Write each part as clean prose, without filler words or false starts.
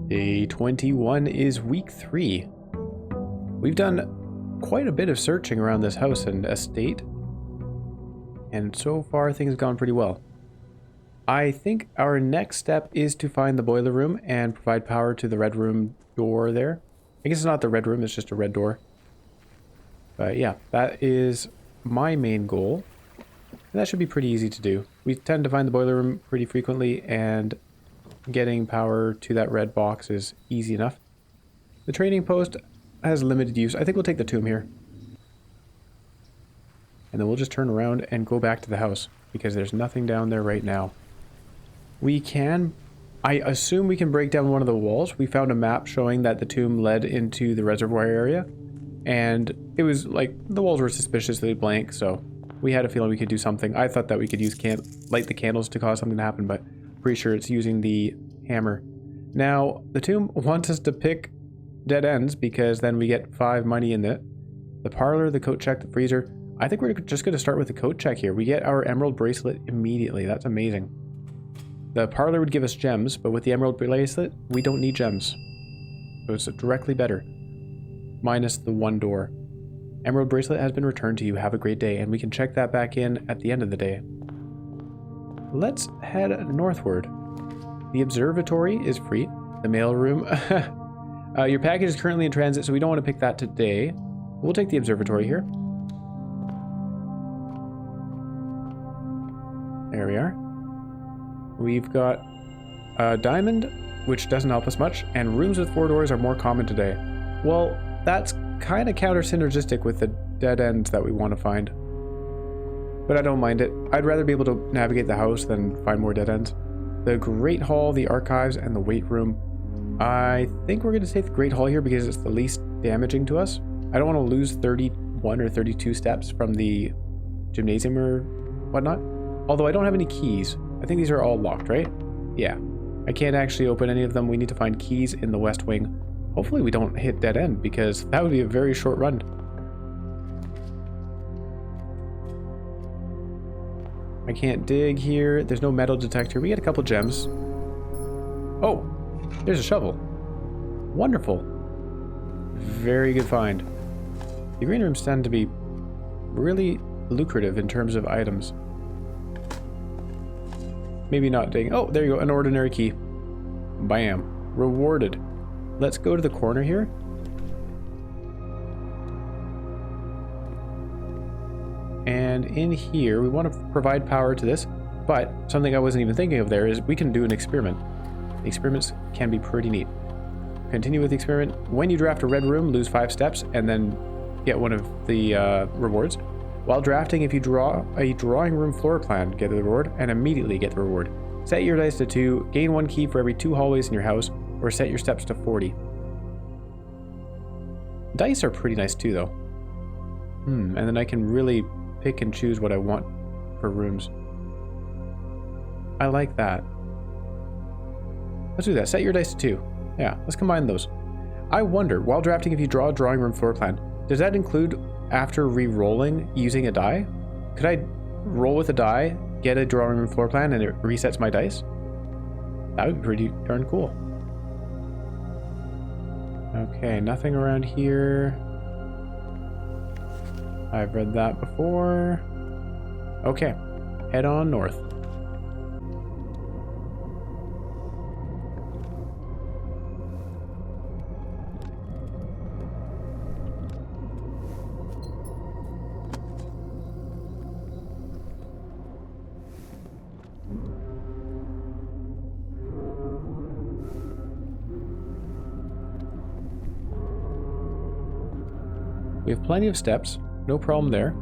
Day 21 is week 3. We've done quite a bit of searching around this house and estate, and so far things have gone pretty well. I think our next step is to find the boiler room and provide power to the red room door there. I guess it's not the red room, it's just a red door. But yeah, that is my main goal. And that should be pretty easy to do. We tend to find the boiler room pretty frequently, and getting power to that red box is easy enough. The trading post has limited use. I think we'll take the tomb here. And then we'll just turn around and go back to the house, because there's nothing down there right now. We can, I assume we can break down one of the walls. We found a map showing that the tomb led into the reservoir area, and it was like, the walls were suspiciously blank, so we had a feeling we could do something. I thought that we could use light the candles to cause something to happen, but pretty sure it's using the hammer. Now, the tomb wants us to pick dead ends, because then we get 5 money in it. The parlor, the coat check, the freezer. I think we're just going to start with the coat check here. We get our emerald bracelet immediately. That's amazing. The parlor would give us gems, but with the emerald bracelet, we don't need gems. So it's directly better. Minus the 1 door. Emerald bracelet has been returned to you. Have a great day. And we can check that back in at the end of the day. Let's head northward. The observatory is free. The mail room. Your package is currently in transit, so we don't want to pick that today. We'll take the observatory here. There we are. We've got a diamond, which doesn't help us much, and rooms with 4 doors are more common today. Well, that's kind of counter-synergistic with the dead ends that we want to find. But I don't mind it. I'd rather be able to navigate the house than find more dead ends. The Great Hall, the archives, and the weight room. I think we're going to take the Great Hall here because it's the least damaging to us. I don't want to lose 31 or 32 steps from the gymnasium or whatnot. Although I don't have any keys. I think these are all locked, right? Yeah. I can't actually open any of them. We need to find keys in the west wing. Hopefully we don't hit dead end, because that would be a very short run. I can't dig here. There's no metal detector. We get a couple gems. Oh, there's a shovel. Wonderful. Very good find. The green rooms tend to be really lucrative in terms of items. Maybe not digging. Oh, there you go. An ordinary key. Bam. Rewarded. Let's go to the corner here. And in here, we want to provide power to this, but something I wasn't even thinking of there is we can do an experiment. The experiments can be pretty neat. Continue with the experiment. When you draft a red room, lose 5 steps, and then get one of the rewards. While drafting, if you draw a drawing room floor plan, get the reward, and immediately get the reward. Set your dice to 2, gain 1 key for every 2 hallways in your house, or set your steps to 40. Dice are pretty nice too, though. And then I can really pick and choose what I want for rooms. I like that. Let's do that. Set your dice to 2. Yeah, let's combine those. I wonder, while drafting, if you draw a drawing room floor plan, does that include after re-rolling using a die? Could I roll with a die, get a drawing room floor plan, and it resets my dice? That would be pretty darn cool. Okay, nothing around here. I've read that before. Okay, head on north. We have plenty of steps, no problem there.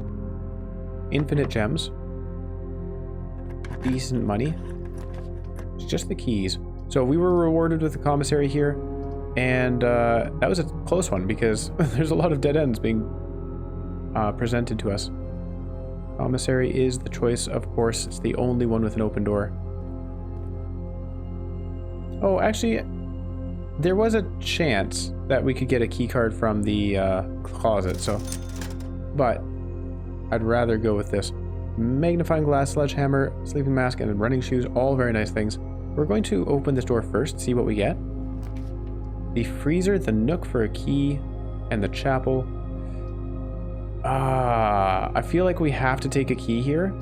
Infinite gems. Decent money. It's just the keys. So we were rewarded with the commissary here, and that was a close one because there's a lot of dead ends being presented to us. Commissary is the choice, of course. It's the only one with an open door. Oh, actually, there was a chance that we could get a key card from the closet, so... But I'd rather go with this. Magnifying glass, sledgehammer, sleeping mask, and running shoes, all very nice things. We're going to open this door first, see what we get. The freezer, the nook for a key, and the chapel. I feel like we have to take a key here.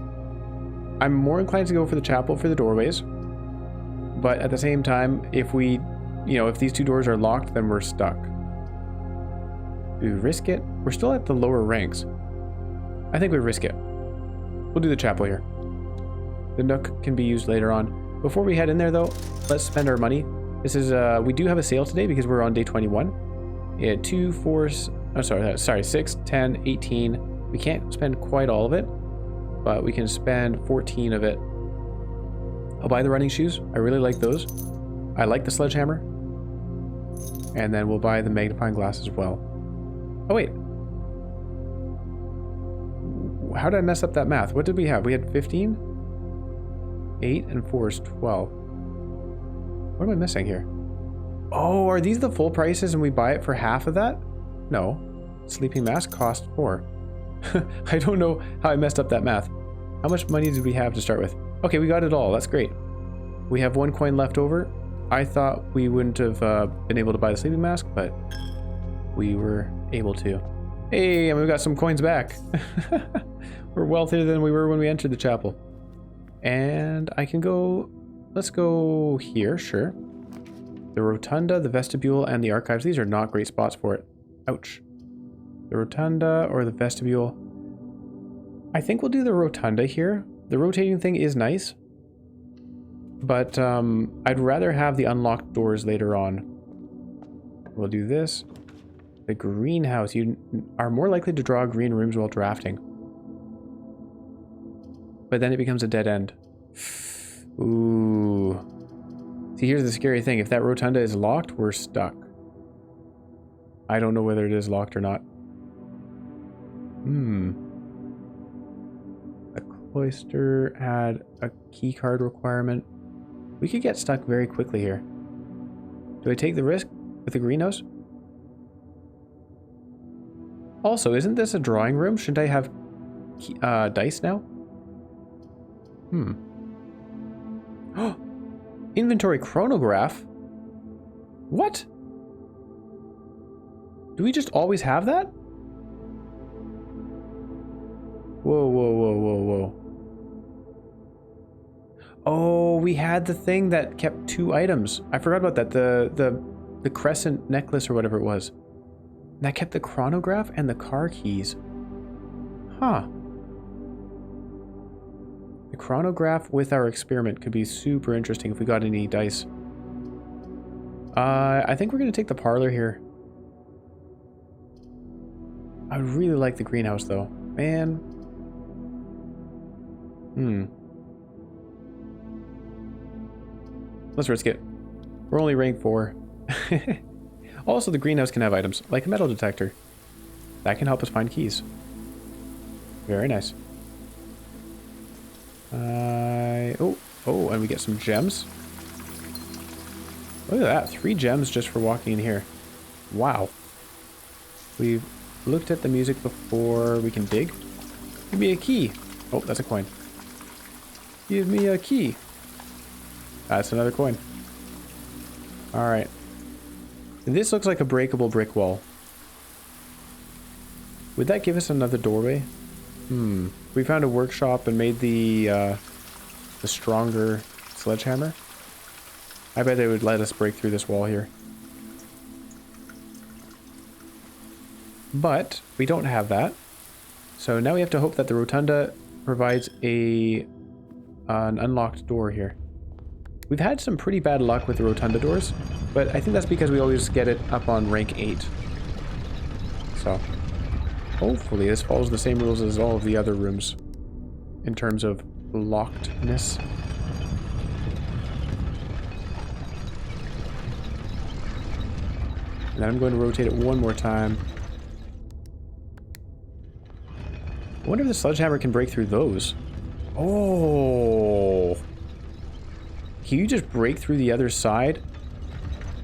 I'm more inclined to go for the chapel for the doorways. But at the same time, if we, if these two doors are locked, then we're stuck. Do we risk it? We're still at the lower ranks. I think we risk it. We'll do the chapel here. The nook can be used later on. Before we head in there though, let's spend our money. This is, we do have a sale today because we're on day 21. Yeah, 2, 4, sorry, 6, 10, 18. We can't spend quite all of it, but we can spend 14 of it. I'll buy the running shoes. I really like those. I like the sledgehammer. And then we'll buy the magnifying glass as well. Oh, wait. How did I mess up that math? What did we have? We had 15? 8 and 4 is 12. What am I missing here? Oh, are these the full prices and we buy it for half of that? No. Sleeping mask cost 4. I don't know how I messed up that math. How much money did we have to start with? Okay, we got it all. That's great. We have 1 coin left over. I thought we wouldn't have been able to buy the sleeping mask, but we were able to. Hey, and we got some coins back. We're wealthier than we were when we entered the chapel. And I can go... Let's go here, sure. The rotunda, the vestibule, and the archives. These are not great spots for it. Ouch. The rotunda or the vestibule. I think we'll do the rotunda here. The rotating thing is nice. But I'd rather have the unlocked doors later on. We'll do this. The greenhouse. You are more likely to draw green rooms while drafting. But then it becomes a dead end. Ooh. See, here's the scary thing. If that rotunda is locked, we're stuck. I don't know whether it is locked or not. The cloister had a key card requirement. We could get stuck very quickly here. Do I take the risk with the greenhouse? Also, isn't this a drawing room? Shouldn't I have dice now? Inventory chronograph? What? Do we just always have that? Whoa, whoa, whoa, whoa, whoa. Oh, we had the thing that kept 2 items. I forgot about that. The crescent necklace or whatever it was. That kept the chronograph and the car keys. Huh. The chronograph with our experiment could be super interesting if we got any dice. I think we're going to take the parlor here. I would really like the greenhouse though. Man. Let's risk it. We're only rank 4. Also, the greenhouse can have items, like a metal detector. That can help us find keys. Very nice. Oh, and we get some gems. Look at that, 3 gems just for walking in here. Wow. We've looked at the music before. We can dig. Give me a key. Oh, that's a coin. Give me a key. That's another coin. Alright. This looks like a breakable brick wall. Would that give us another doorway? We found a workshop and made the stronger sledgehammer. I bet they would let us break through this wall here. But we don't have that. So now we have to hope that the rotunda provides an unlocked door here. We've had some pretty bad luck with the rotunda doors, but I think that's because we always get it up on rank 8. So hopefully this follows the same rules as all of the other rooms in terms of lockedness. And then I'm going to rotate it one more time. I wonder if the sledgehammer can break through those. Oh! Can you just break through the other side?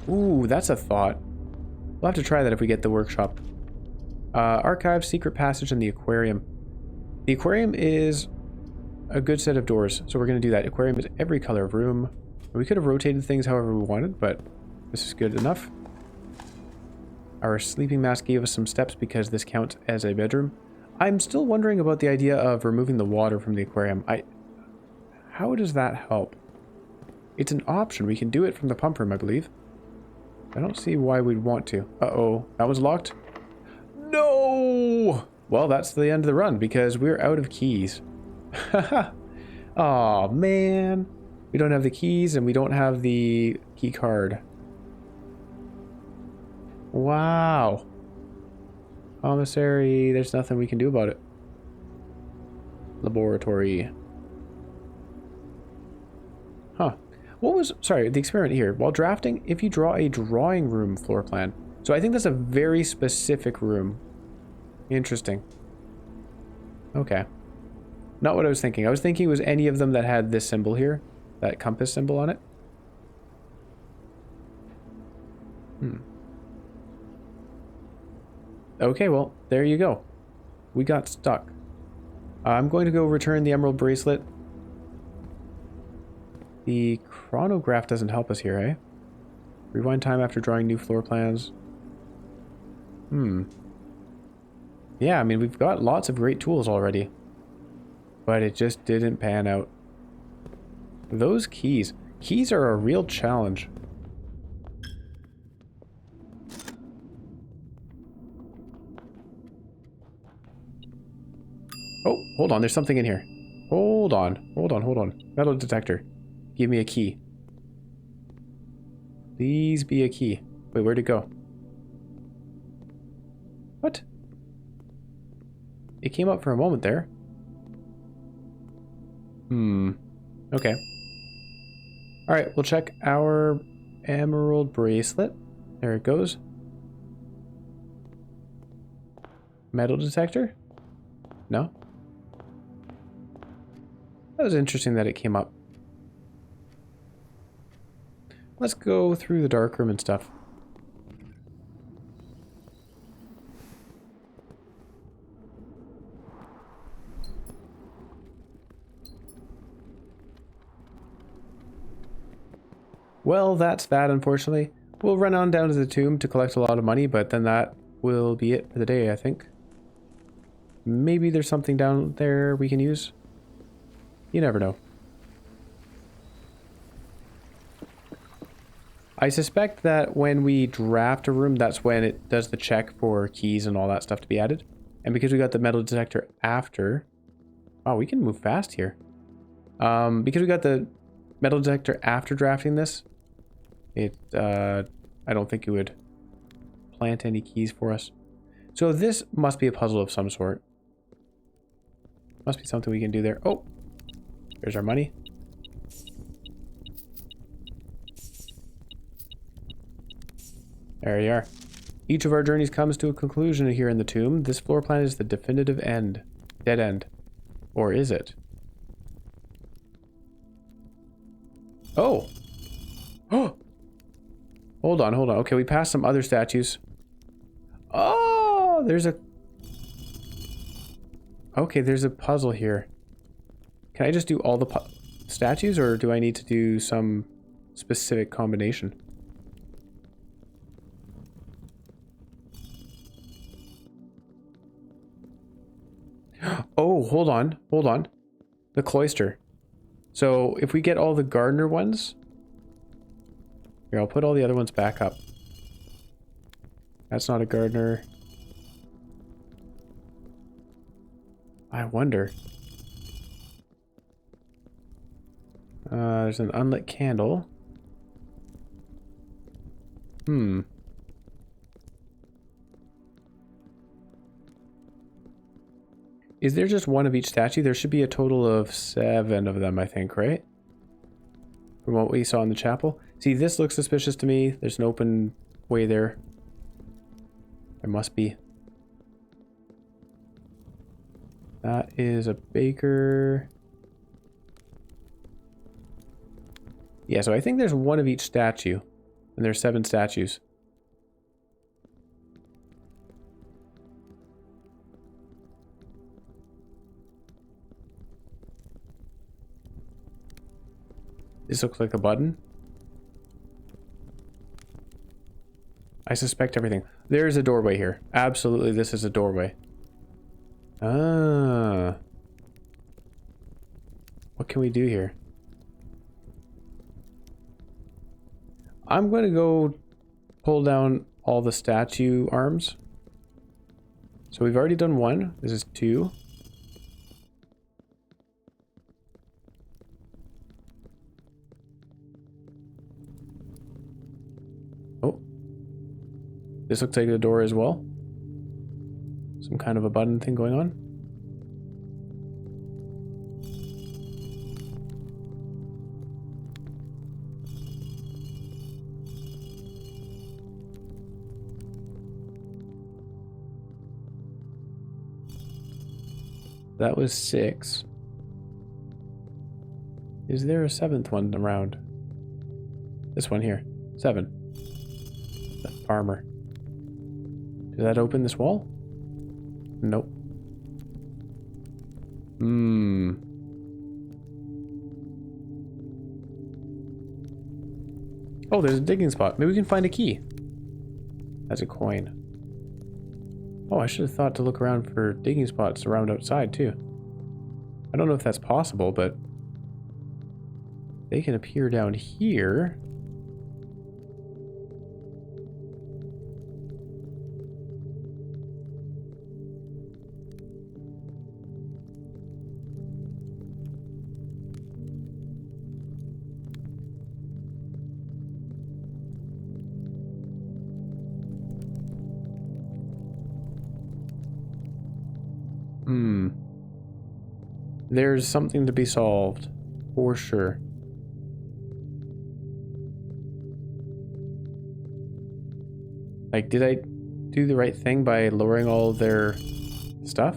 Ooh, that's a thought. We'll have to try that if we get the workshop. Archive, secret passage, and the aquarium. The aquarium is a good set of doors, so we're going to do that. Aquarium is every color of room. We could have rotated things however we wanted, but this is good enough. Our sleeping mask gave us some steps because this counts as a bedroom. I'm still wondering about the idea of removing the water from the aquarium. How does that help? It's an option. We can do it from the pump room, I believe. I don't see why we'd want to. Uh-oh. That was locked? No! Well, that's the end of the run because we're out of keys. Haha. Aw, man. We don't have the keys and we don't have the key card. Wow. Commissary, there's nothing we can do about it. Laboratory. Huh. What was, sorry, the experiment here. While drafting, if you draw a drawing room floor plan. So I think that's a very specific room. Interesting. Okay. Not what I was thinking. I was thinking it was any of them that had this symbol here. That compass symbol on it. Okay, well, there you go. We got stuck. I'm going to go return the emerald bracelet. The chronograph doesn't help us here, eh? Rewind time after drawing new floor plans. Yeah, I mean, we've got lots of great tools already. But it just didn't pan out. Those keys. Keys are a real challenge. Oh, hold on. There's something in here. Hold on. Hold on. Hold on. Metal detector. Give me a key. Please be a key. Wait, where'd it go? What? It came up for a moment there. Okay. Alright, we'll check our emerald bracelet. There it goes. Metal detector? No? That was interesting that it came up. Let's go through the dark room and stuff. Well, that's that, unfortunately. We'll run on down to the tomb to collect a lot of money, but then that will be it for the day, I think. Maybe there's something down there we can use. You never know. I suspect that when we draft a room, that's when it does the check for keys and all that stuff to be added. And because we got the metal detector after... Oh, we can move fast here. Because we got the metal detector after drafting this, I don't think it would plant any keys for us. So this must be a puzzle of some sort. Must be something we can do there. Oh, there's our money. There you are. Each of our journeys comes to a conclusion here in the tomb. This floor plan is the definitive end. Dead end. Or is it? Oh! Oh! Hold on, hold on. Okay, we passed some other statues. Oh! There's a... Okay, there's a puzzle here. Can I just do all the statues, or do I need to do some specific combination? Oh, hold on, hold on. The cloister. So, if we get all the gardener ones... Here, I'll put all the other ones back up. That's not a gardener. I wonder. There's an unlit candle. Is there just one of each statue? There should be a total of 7 of them, I think, right? From what we saw in the chapel. See, this looks suspicious to me. There's an open way there. There must be. That is a baker. Yeah, so I think there's one of each statue. And there's 7 statues. This looks like a button. I suspect everything. There's a doorway here. Absolutely, this is a doorway. Ah. What can we do here? I'm going to go pull down all the statue arms. So we've already done one. This is two. Oh. This looks like a door as well. Some kind of a button thing going on. That was 6. Is there a 7th one around? This one here. 7. The farmer. Does that open this wall? Nope. Oh, there's a digging spot. Maybe we can find a key. That's a coin. Oh, I should have thought to look around for digging spots around outside, too. I don't know if that's possible, but they can appear down here. There's something to be solved, for sure. Like, did I do the right thing by lowering all their stuff?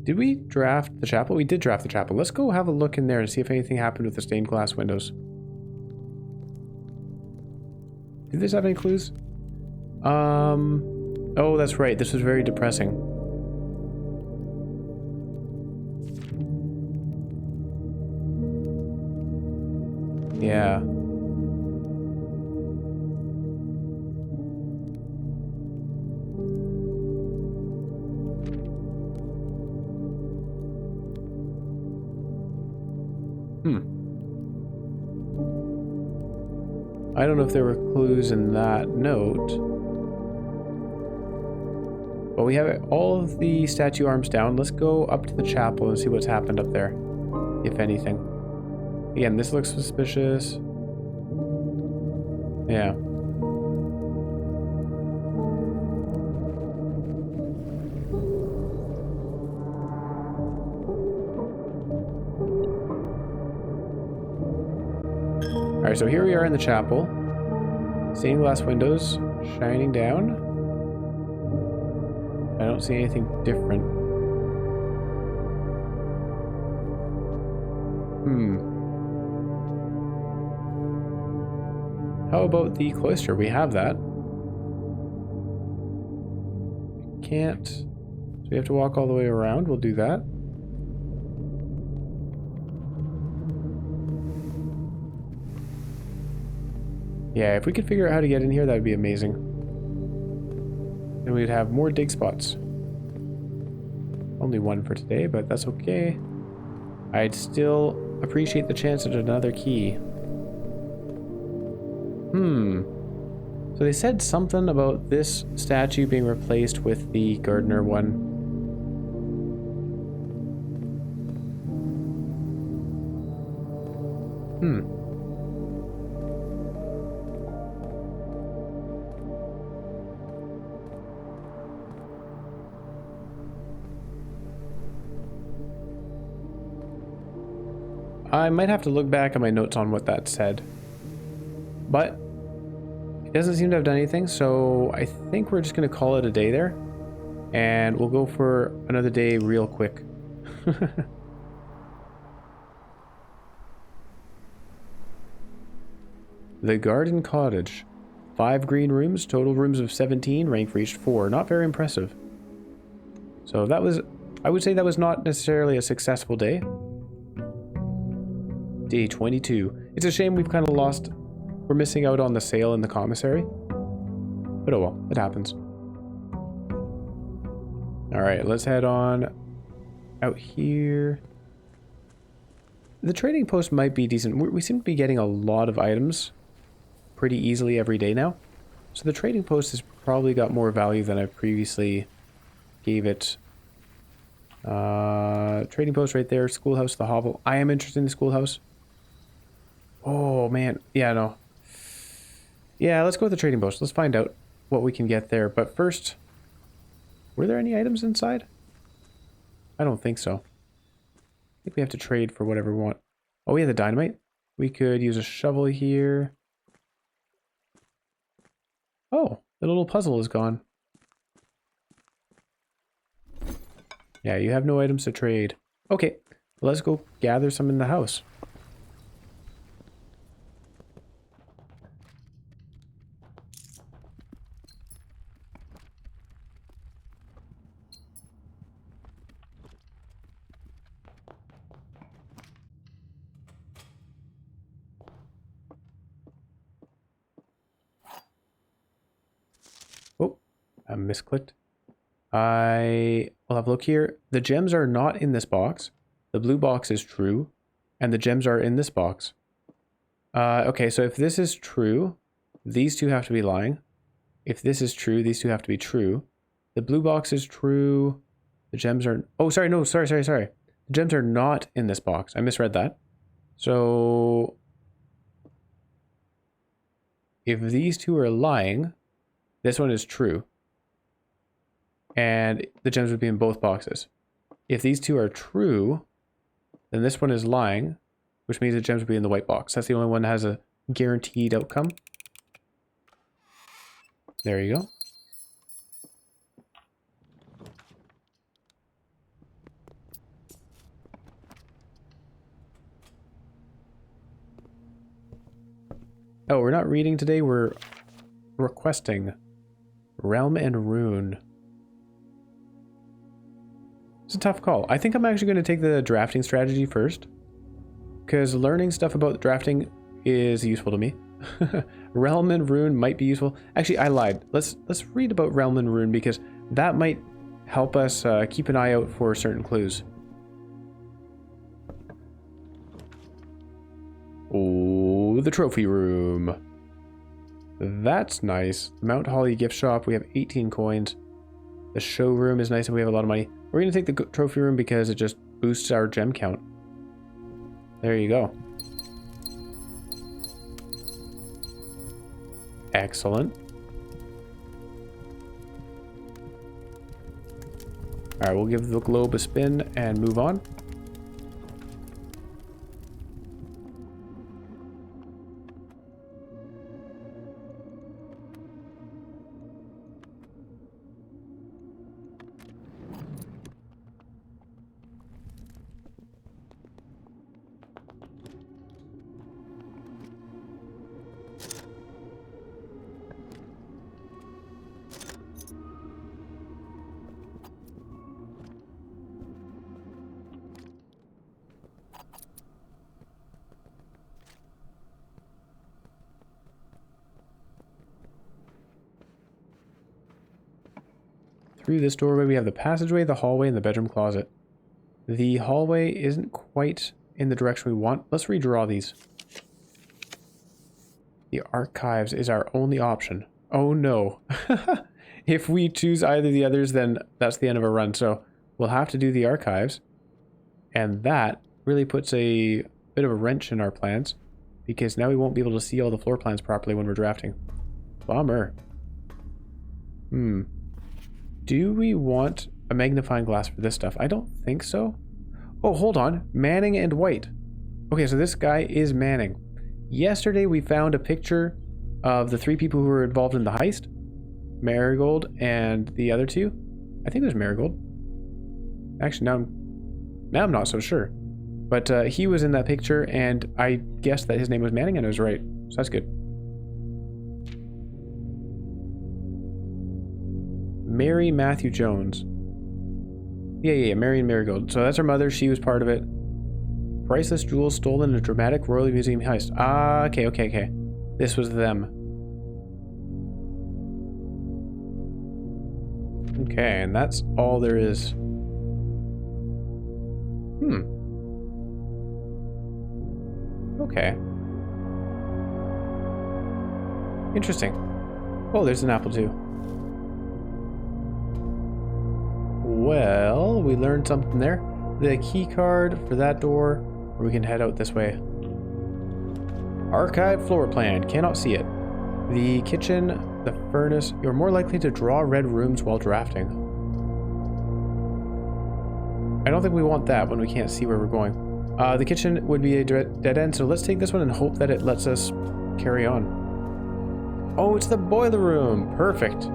Did we draft the chapel? We did draft the chapel. Let's go have a look in there and see if anything happened with the stained glass windows. Did this have any clues? Oh, that's right. This was very depressing. Yeah. I don't know if there were clues in that note. But we have all of the statue arms down. Let's go up to the chapel and see what's happened up there, if anything. Again, this looks suspicious. Yeah. Alright, so here we are in the chapel. Stained glass windows shining down. I don't see anything different. How about the cloister? We have that. Can't. So we have to walk all the way around. We'll do that. Yeah, if we could figure out how to get in here, that would be amazing. And we'd have more dig spots. Only one for today, but that's okay. I'd still appreciate the chance at another key. So they said something about this statue being replaced with the gardener one. I might have to look back at my notes on what that said. But it doesn't seem to have done anything, so I think we're just going to call it a day there. And we'll go for another day real quick. The Garden Cottage. 5 green rooms, total rooms of 17, rank reached 4. Not very impressive. So that was, I would say that was not necessarily a successful day. Day 22. It's a shame we've kind of lost... We're missing out on the sale in the commissary. But oh well, it happens. Alright, let's head on out here. The trading post might be decent. We seem to be getting a lot of items pretty easily every day now. So the trading post has probably got more value than I previously gave it. Trading post right there. Schoolhouse, the hovel. I am interested in the schoolhouse. Oh, man. Yeah, no. Yeah, let's go with the trading post. Let's find out what we can get there. But first, were there any items inside? I don't think so. I think we have to trade for whatever we want. Oh, we have the dynamite. We could use a shovel here. Oh, the little puzzle is gone. Yeah, you have no items to trade. Okay, let's go gather some in the house. Oh, I misclicked. I'll have a look here. The gems are not in this box. The blue box is true. And the gems are in this box. Okay, so if this is true, these two have to be lying. If this is true, these two have to be true. The blue box is true. The gems are... Oh, sorry, no, sorry. The gems are not in this box. I misread that. So... if these two are lying, this one is true. And the gems would be in both boxes. If these two are true, then this one is lying, which means the gems would be in the white box. That's the only one that has a guaranteed outcome. There you go. Oh, we're not reading today, we're requesting Realm and Rune. It's a tough call. I think I'm actually going to take the drafting strategy first, because learning stuff about drafting is useful to me. Realm and Rune might be useful. Actually, I lied. Let's read about Realm and Rune, because that might help us keep an eye out for certain clues. Oh, the trophy room. That's nice. Mount Holly gift shop. We have 18 coins. The showroom is nice and we have a lot of money. We're going to take the trophy room because it just boosts our gem count. There you go. Excellent. Alright, we'll give the globe a spin and move on. Through this doorway, we have the passageway, the hallway, and the bedroom closet. The hallway isn't quite in the direction we want. Let's redraw these. The archives is our only option. Oh no. If we choose either of the others, then that's the end of our run. So we'll have to do the archives. And that really puts a bit of a wrench in our plans, because now we won't be able to see all the floor plans properly when we're drafting. Bummer. Do we want a magnifying glass for this stuff? I don't think so. Oh, hold on. Manning and White. Okay, so this guy is Manning. Yesterday we found a picture of the 3 people who were involved in the heist. Marigold and the other 2. I think it was Marigold. Actually, now I'm not so sure. But he was in that picture, and I guessed that his name was Manning, and I was right. So that's good. Mary Matthew Jones. Yeah, Mary and Marigold. So that's her mother. She was part of it. Priceless jewels stolen in a dramatic royal museum heist. Ah, okay. This was them. Okay, and that's all there is. Okay. Interesting. Oh, there's an apple too. Well, we learned something there. The key card for that door, or we can head out this way. Archive floor plan. Cannot see it. The kitchen, the furnace. You're more likely to draw red rooms while drafting. I don't think we want that when we can't see where we're going. The kitchen would be a dead end, so let's take this one and hope that it lets us carry on. Oh, it's the boiler room. Perfect.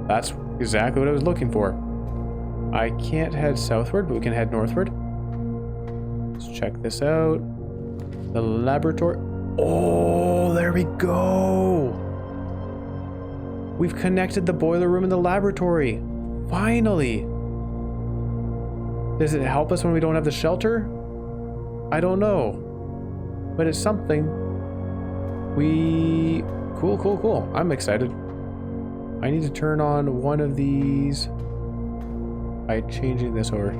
That's exactly what I was looking for. I can't head southward, but we can head northward. Let's check this out. The laboratory. Oh, there we go. We've connected the boiler room and the laboratory. Finally. Does it help us when we don't have the shelter? I don't know. But it's something. Cool. I'm excited. I need to turn on one of these by changing this over.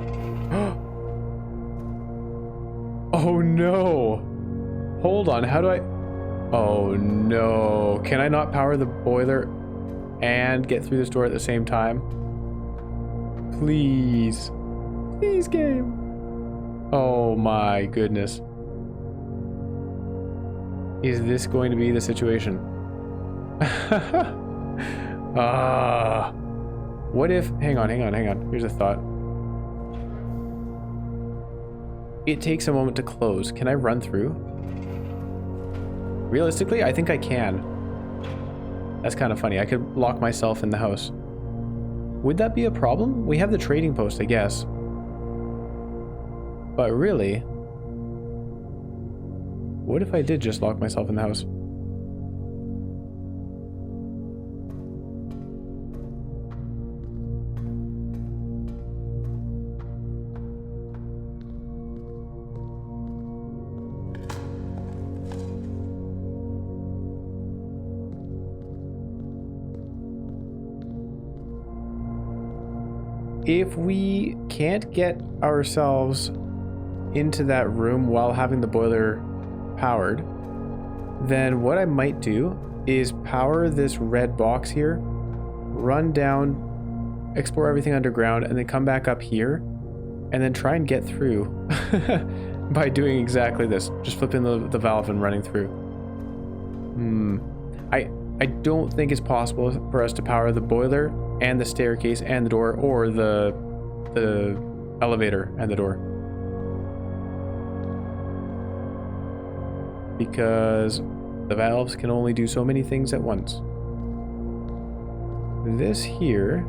Oh no. Hold on, how do I... Oh no. Can I not power the boiler and get through this door at the same time? Please. Please, game. Oh my goodness. Is this going to be the situation? What if... Hang on. Here's a thought. It takes a moment to close. Can I run through? Realistically, I think I can. That's kind of funny. I could lock myself in the house. Would that be a problem? We have the trading post, I guess. But really, what if I did just lock myself in the house? If we can't get ourselves into that room while having the boiler powered, then what I might do is power this red box here, run down, explore everything underground, and then come back up here, and then try and get through by doing exactly this. Just flipping the valve and running through. I don't think it's possible for us to power the boiler and the staircase and the door, or the elevator and the door. Because the valves can only do so many things at once. This here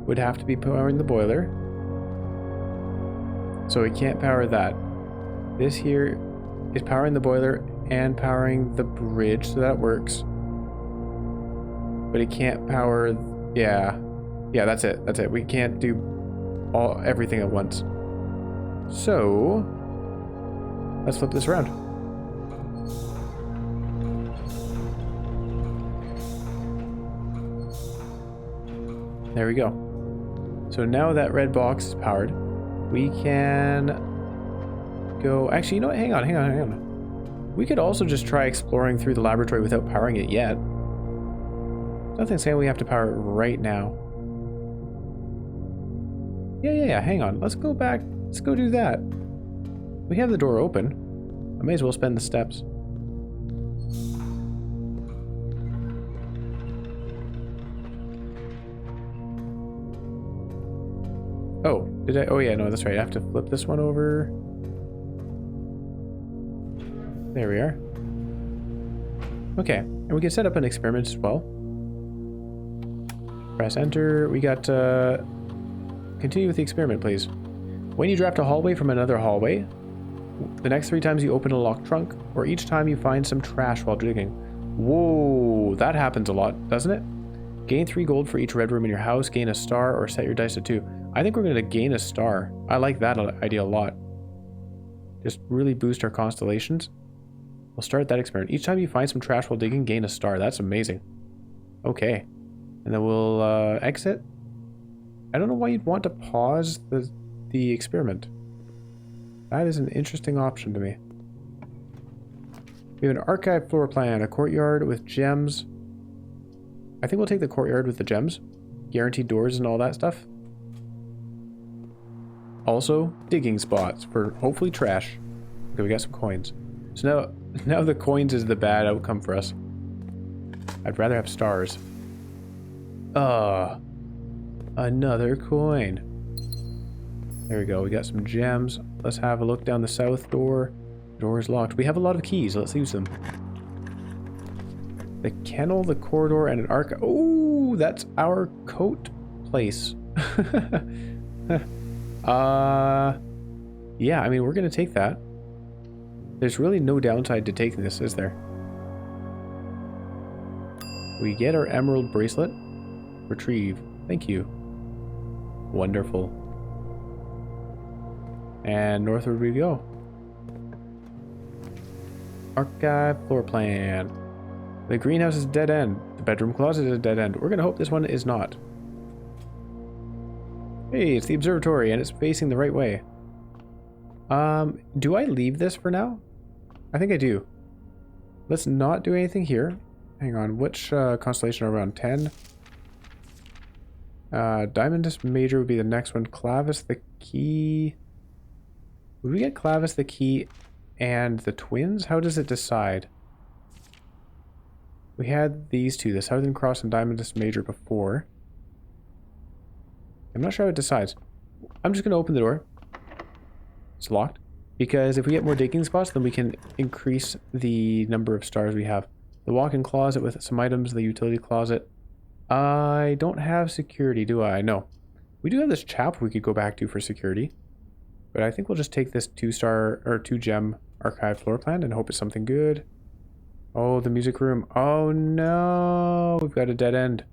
would have to be powering the boiler, so we can't power that. This here is powering the boiler and powering the bridge, so that works. But it can't power... Yeah, that's it. We can't do everything at once. So let's flip this around. There we go. So now that red box is powered, we can go... Actually, you know what? Hang on. We could also just try exploring through the laboratory without powering it yet. Nothing saying we have to power it right now. Yeah. Hang on. Let's go back. Let's go do that. We have the door open. I may as well spend the steps. Oh, did I? Oh yeah, no, that's right. I have to flip this one over. There we are. Okay, and we can set up an experiment as well. Press enter. We got continue with the experiment, please. When you draft a hallway from another hallway, the next 3 times you open a locked trunk, or each time you find some trash while digging. Whoa, that happens a lot, doesn't it? Gain 3 gold for each red room in your house. Gain a star or set your dice to 2. I think we're going to gain a star. I like that idea a lot. Just really boost our constellations. We'll start that experiment. Each time you find some trash while digging, gain a star. That's amazing. Okay. And then we'll exit. I don't know why you'd want to pause the experiment. That is an interesting option to me. We have an archive floor plan, a courtyard with gems. I think we'll take the courtyard with the gems. Guaranteed doors and all that stuff. Also, digging spots for hopefully trash. Okay, we got some coins. So now the coins is the bad outcome for us. I'd rather have stars. Another coin. There we go, we got some gems. Let's have a look down the south door. The door is locked. We have a lot of keys, let's use them. The kennel, the corridor, and an arc. Oh, that's our coat place. Yeah, I mean, we're gonna take that. There's really no downside to taking this, is there? We get our emerald bracelet. Retrieve. Thank you. Wonderful. And northward we go. Archive floor plan. The greenhouse is a dead end. The bedroom closet is a dead end. We're gonna hope this one is not. Hey, it's the observatory and it's facing the right way. Do I leave this for now? I think I do. Let's not do anything here. Hang on, which constellation are we on? 10? Diamondus Major would be the next one. Clavis the Key. Would we get Clavis the Key and the twins? How does it decide? We had these two, the Southern Cross and Diamondus Major before. I'm not sure how it decides. I'm just going to open the door. It's locked. Because if we get more digging spots, then we can increase the number of stars we have. The walk-in closet with some items, the utility closet. I don't have security, do I? No. We do have this chapel we could go back to for security. But I think we'll just take this 2-star or 2-gem archive floor plan and hope it's something good. Oh, the music room. Oh no, we've got a dead end.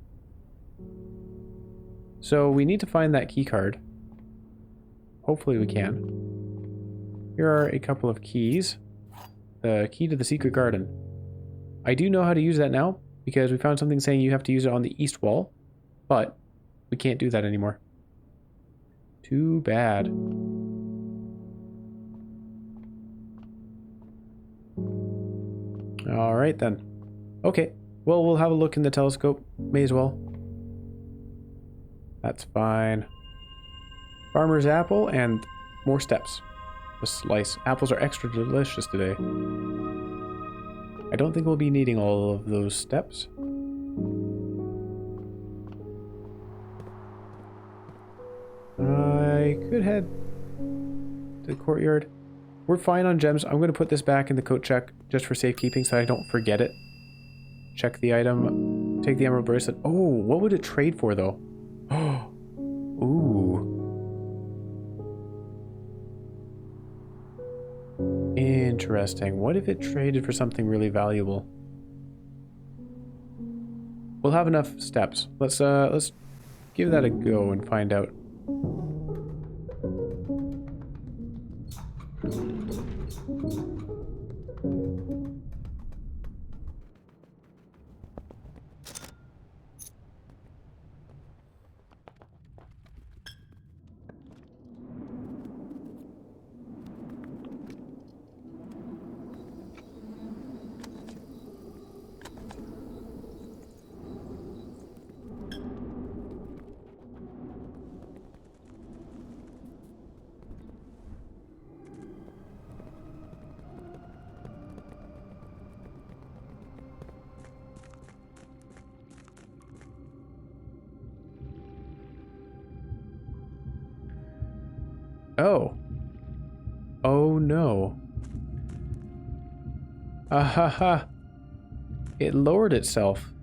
So we need to find that key card. Hopefully we can. Here are a couple of keys. The key to the secret garden. I do know how to use that now because we found something saying you have to use it on the east wall, but we can't do that anymore. Too bad. All right then. Okay, well, we'll have a look in the telescope. May as well. That's fine. Farmer's apple and more steps. A slice. Apples are extra delicious today. I don't think we'll be needing all of those steps. I could head to the courtyard. We're fine on gems. I'm going to put this back in the coat check just for safekeeping so I don't forget it. Check the item. Take the emerald bracelet. Oh, what would it trade for though? Oh, ooh. Interesting. What if it traded for something really valuable? We'll have enough steps. Let's give that a go and find out. Oh. Oh no. Ahaha. It lowered itself.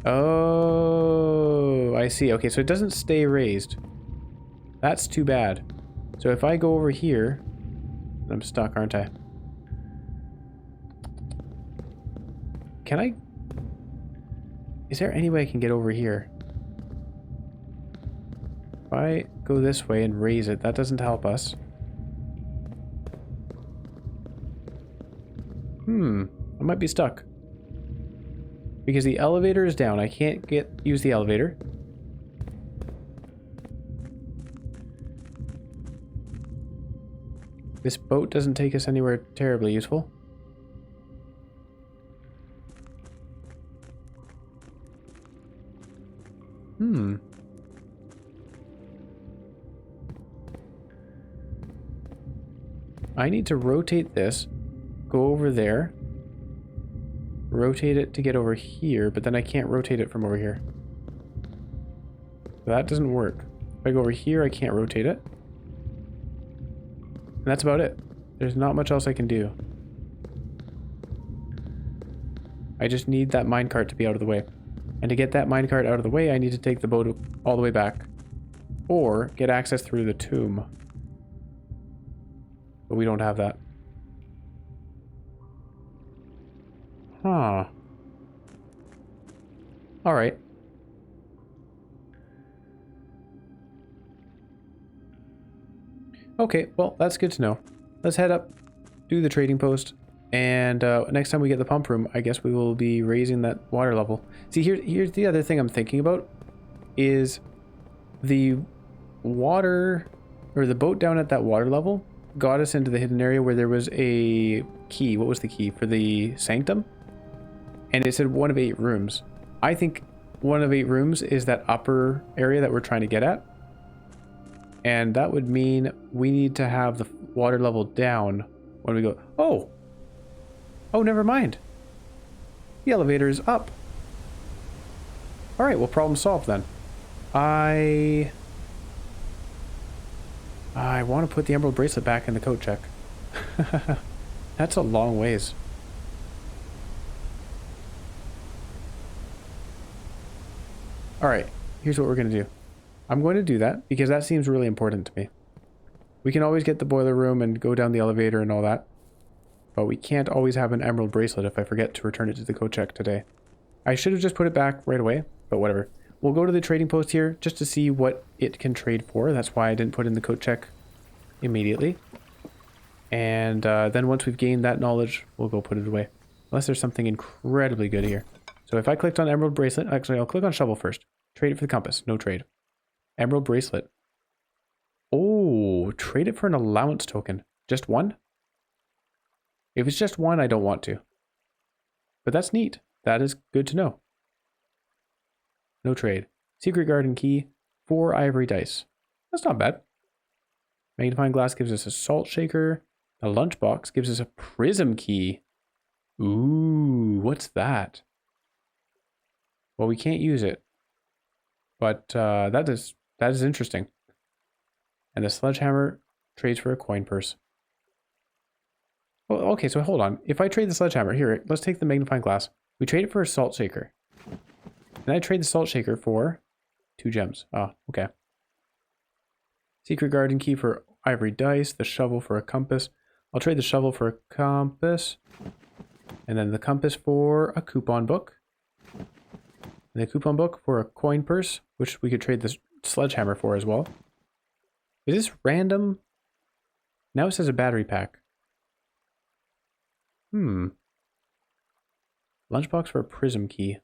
Oh, I see. Okay, so it doesn't stay raised. That's too bad. So if I go over here, I'm stuck, aren't I? Can I? Is there any way I can get over here? If I go this way and raise it, that doesn't help us. I might be stuck. Because the elevator is down. I can't use the elevator. This boat doesn't take us anywhere terribly useful. I need to rotate this, go over there, rotate it to get over here, but then I can't rotate it from over here. So that doesn't work. If I go over here, I can't rotate it. And that's about it. There's not much else I can do. I just need that minecart to be out of the way. And to get that minecart out of the way, I need to take the boat all the way back. Or get access through the tomb. But we don't have that. Huh. Alright. Okay, well, that's good to know. Let's head up, do the trading post, and next time we get the pump room, I guess we will be raising that water level. See, here's the other thing I'm thinking about, is the water, or the boat down at that water level got us into the hidden area where there was a key. What was the key? For the sanctum? And it said 1 of 8 rooms. I think 1 of 8 rooms is that upper area that we're trying to get at. And that would mean we need to have the water level down when we go. Oh! Oh, never mind. The elevator is up. Alright, well, problem solved then. I want to put the emerald bracelet back in the coat check. That's a long ways. Alright, here's what we're going to do. I'm going to do that because that seems really important to me. We can always get the boiler room and go down the elevator and all that. But we can't always have an emerald bracelet if I forget to return it to the coat check today. I should have just put it back right away, but whatever. We'll go to the trading post here just to see what it can trade for. That's why I didn't put in the coat check immediately. And then once we've gained that knowledge, we'll go put it away. Unless there's something incredibly good here. So if I clicked on emerald bracelet, actually I'll click on shovel first. Trade it for the compass, no trade. Emerald bracelet. Oh, trade it for an allowance token. Just 1? If it's just 1, I don't want to. But that's neat. That is good to know. No trade. Secret garden key, 4 ivory dice. That's not bad. Magnifying glass gives us a salt shaker. The lunchbox gives us a prism key. Ooh, what's that? Well, we can't use it. But that is interesting. And the sledgehammer trades for a coin purse. Well, okay, so hold on. If I trade the sledgehammer, here, let's take the magnifying glass. We trade it for a salt shaker. And I trade the salt shaker for 2 gems. Oh, okay. Secret garden key for ivory dice. The shovel for a compass. I'll trade the shovel for a compass. And then the compass for a coupon book. And the coupon book for a coin purse, which we could trade the sledgehammer for as well. Is this random? Now it says a battery pack. Lunchbox for a prism key.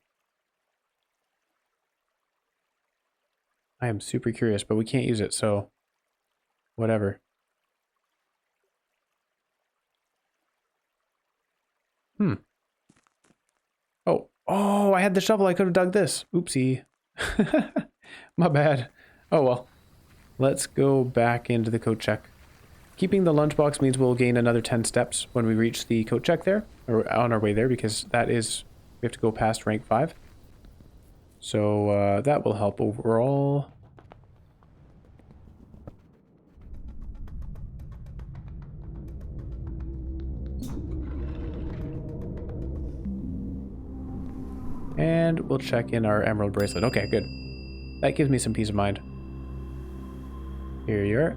I am super curious, but we can't use it, so whatever. Oh, I had the shovel. I could have dug this. Oopsie. My bad. Oh well. Let's go back into the coat check. Keeping the lunchbox means we'll gain another 10 steps when we reach the coat check there, or on our way there, because that is, we have to go past rank 5. So that will help overall. And we'll check in our emerald bracelet. Okay, good. That gives me some peace of mind. Here you are.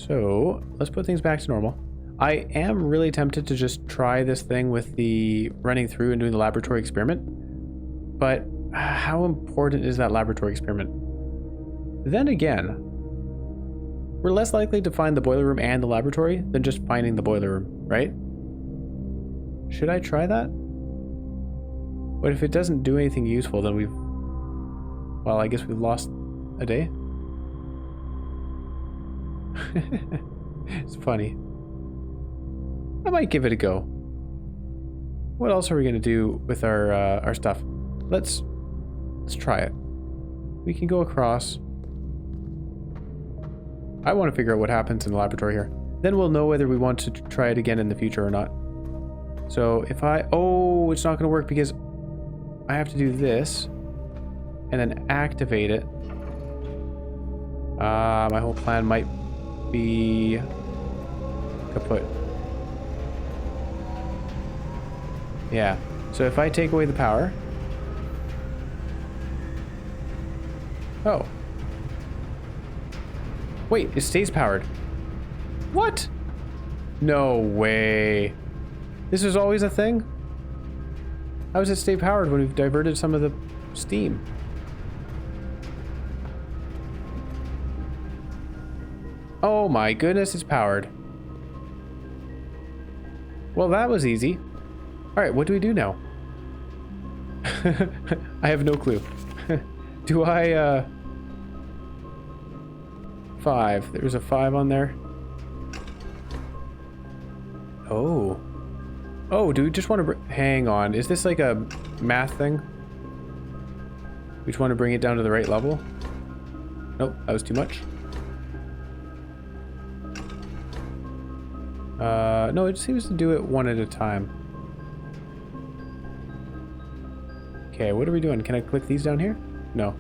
So let's put things back to normal. I am really tempted to just try this thing with the running through and doing the laboratory experiment. But how important is that laboratory experiment? Then again, we're less likely to find the boiler room and the laboratory than just finding the boiler room, right? Should I try that? But if it doesn't do anything useful, then well, I guess we've lost a day. It's funny. I might give it a go. What else are we gonna do with our stuff? Let's try it. We can go across. I want to figure out what happens in the laboratory here. Then we'll know whether we want to try it again in the future or not. So if oh, it's not gonna work because I have to do this and then activate it. My whole plan might be kaput. Yeah, so if I take away the power. Oh. Wait, it stays powered. What? No way. This is always a thing? How does it stay powered when we've diverted some of the steam? Oh my goodness, it's powered. Well, that was easy. Alright, what do we do now? I have no clue. Do I, 5. There's a 5 on there. Oh. Oh, do we just want to hang on? Is this like a math thing? We just want to bring it down to the right level? Nope, that was too much. No, it seems to do it one at a time. Okay, what are we doing? Can I click these down here? No.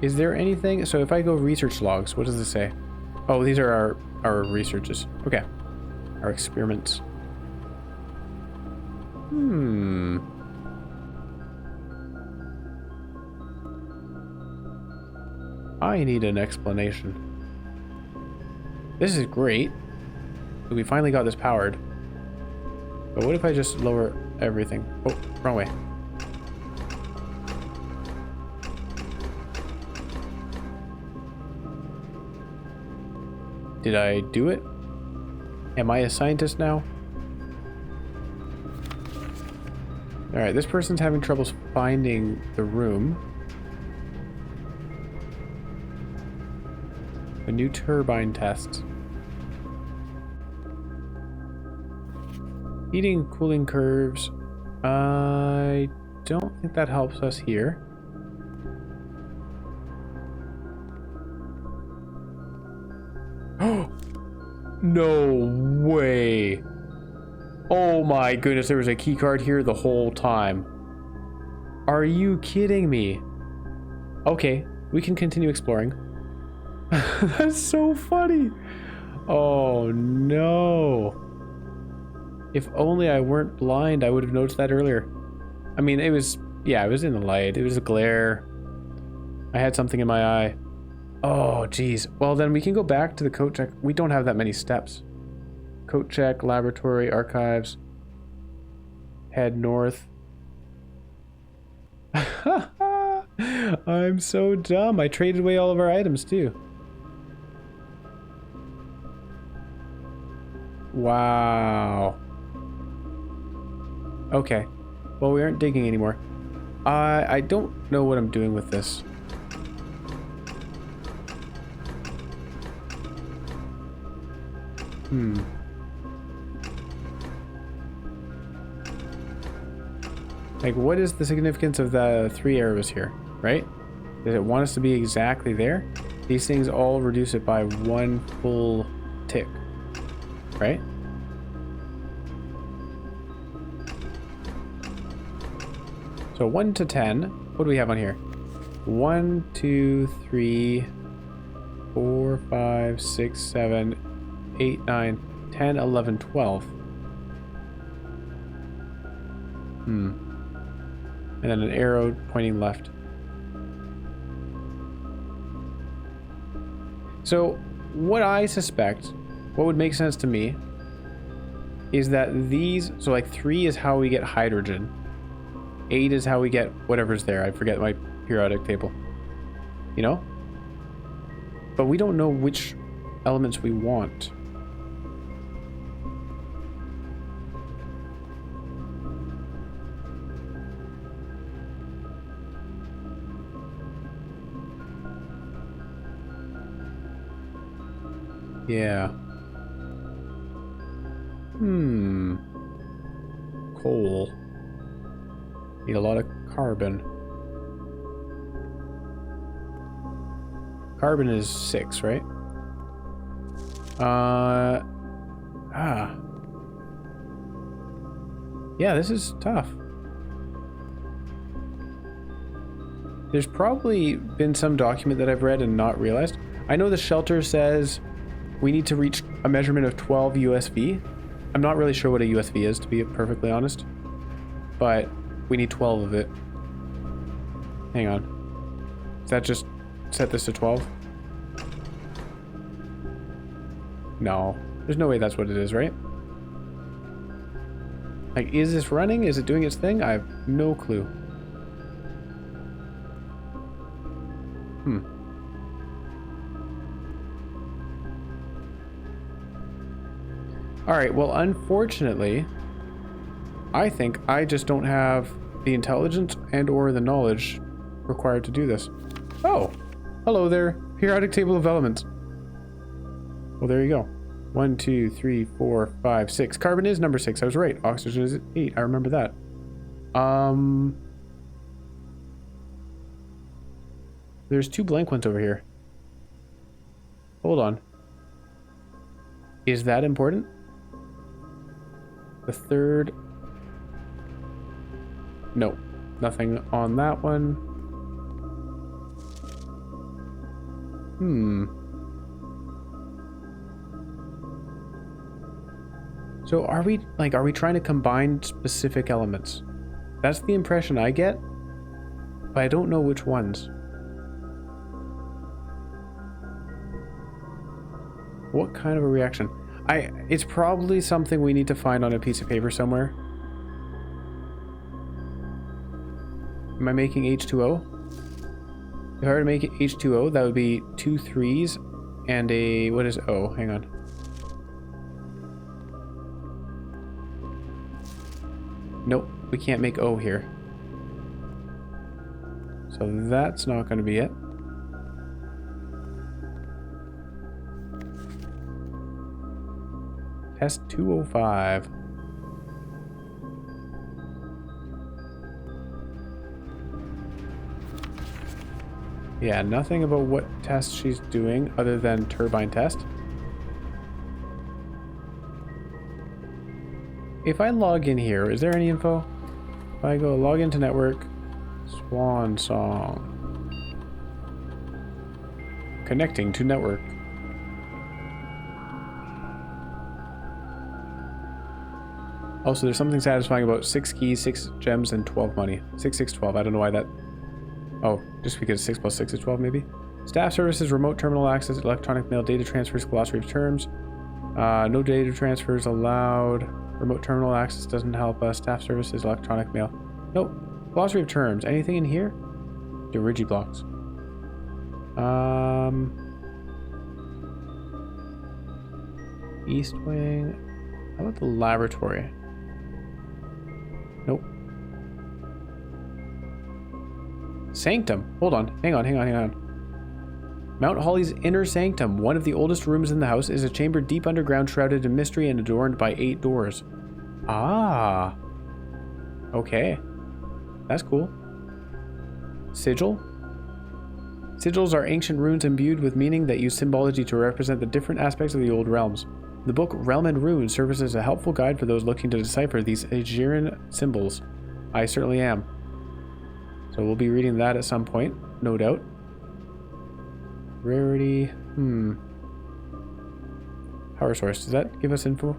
Is there anything? So if I go research logs, what does this say? Oh, these are our researches. Okay. Our experiments. I need an explanation. This is great. We finally got this powered. But what if I just lower everything? Oh, wrong way. Did I do it? Am I a scientist now? Alright, this person's having troubles finding the room. A new turbine test. Heating and cooling curves. I don't think that helps us here. No way. Oh my goodness, there was a key card here the whole time. Are you kidding me? Okay, we can continue exploring. That's so funny. Oh no. If only I weren't blind, I would have noticed that earlier. I mean, it was, yeah, it was in the light. It was a glare. I had something in my eye. Oh, geez. Well, then we can go back to the coat check. We don't have that many steps. Coat check, laboratory, archives. Head north. I'm so dumb. I traded away all of our items, too. Wow. Okay. Well, we aren't digging anymore. I don't know what I'm doing with this. Like, what is the significance of the 3 arrows here, right? Does it want us to be exactly there? These things all reduce it by 1 full tick, right? So 1 to 10. What do we have on here? 1, 2, 3, 4, 5, 6, 7, 8, 9, 10, 11, 12. And then an arrow pointing left. So, what I suspect, what would make sense to me, is that these, so like 3 is how we get hydrogen. 8 is how we get whatever's there. I forget my periodic table. You know? But we don't know which elements we want. Yeah. Coal. Need a lot of carbon. Carbon is 6, right? Yeah, this is tough. There's probably been some document that I've read and not realized. I know the shelter says we need to reach a measurement of 12 USV. I'm not really sure what a USV is, to be perfectly honest. But we need 12 of it. Hang on. Does that just set this to 12? No. There's no way that's what it is, right? Like, is this running? Is it doing its thing? I have no clue. Alright, well, unfortunately, I think I just don't have the intelligence and or the knowledge required to do this. Oh! Hello there. Periodic table of elements. Well, there you go. 1, 2, 3, 4, 5, 6. Carbon is number 6. I was right. Oxygen is 8. I remember that. There's 2 blank ones over here. Hold on. Is that important? The third... No. Nothing on that one. So are we trying to combine specific elements? That's the impression I get, but I don't know which ones. What kind of a reaction? It's probably something we need to find on a piece of paper somewhere. Am I making H2O? If I were to make it H2O, that would be 2 3s and a... What is O? Hang on. Nope, we can't make O here. So that's not going to be it. Test 205. Yeah, nothing about what test she's doing other than turbine test. If I log in here, is there any info? If I go log into network, Swan Song. Connecting to network. Also, there's something satisfying about 6 keys, 6 gems, and 12 money. 6, 6, 12. I don't know why that... Oh, just because 6 plus 6 is 12, maybe? Staff services, remote terminal access, electronic mail, data transfers, glossary of terms. No data transfers allowed. Remote terminal access doesn't help us. Staff services, electronic mail. Nope. Glossary of terms. Anything in here? Dirigi blocks. East wing. How about the laboratory? Nope. Sanctum. Hold on. Hang on. Mount Holly's inner sanctum, one of the oldest rooms in the house, is a chamber deep underground, shrouded in mystery and adorned by 8 doors. Ah. Okay. That's cool. Sigil. Sigils are ancient runes imbued with meaning that use symbology to represent the different aspects of the old realms. The book Realm and Runes serves as a helpful guide for those looking to decipher these Aegirian symbols. I certainly am. So we'll be reading that at some point, no doubt. Rarity. Power source. Does that give us info?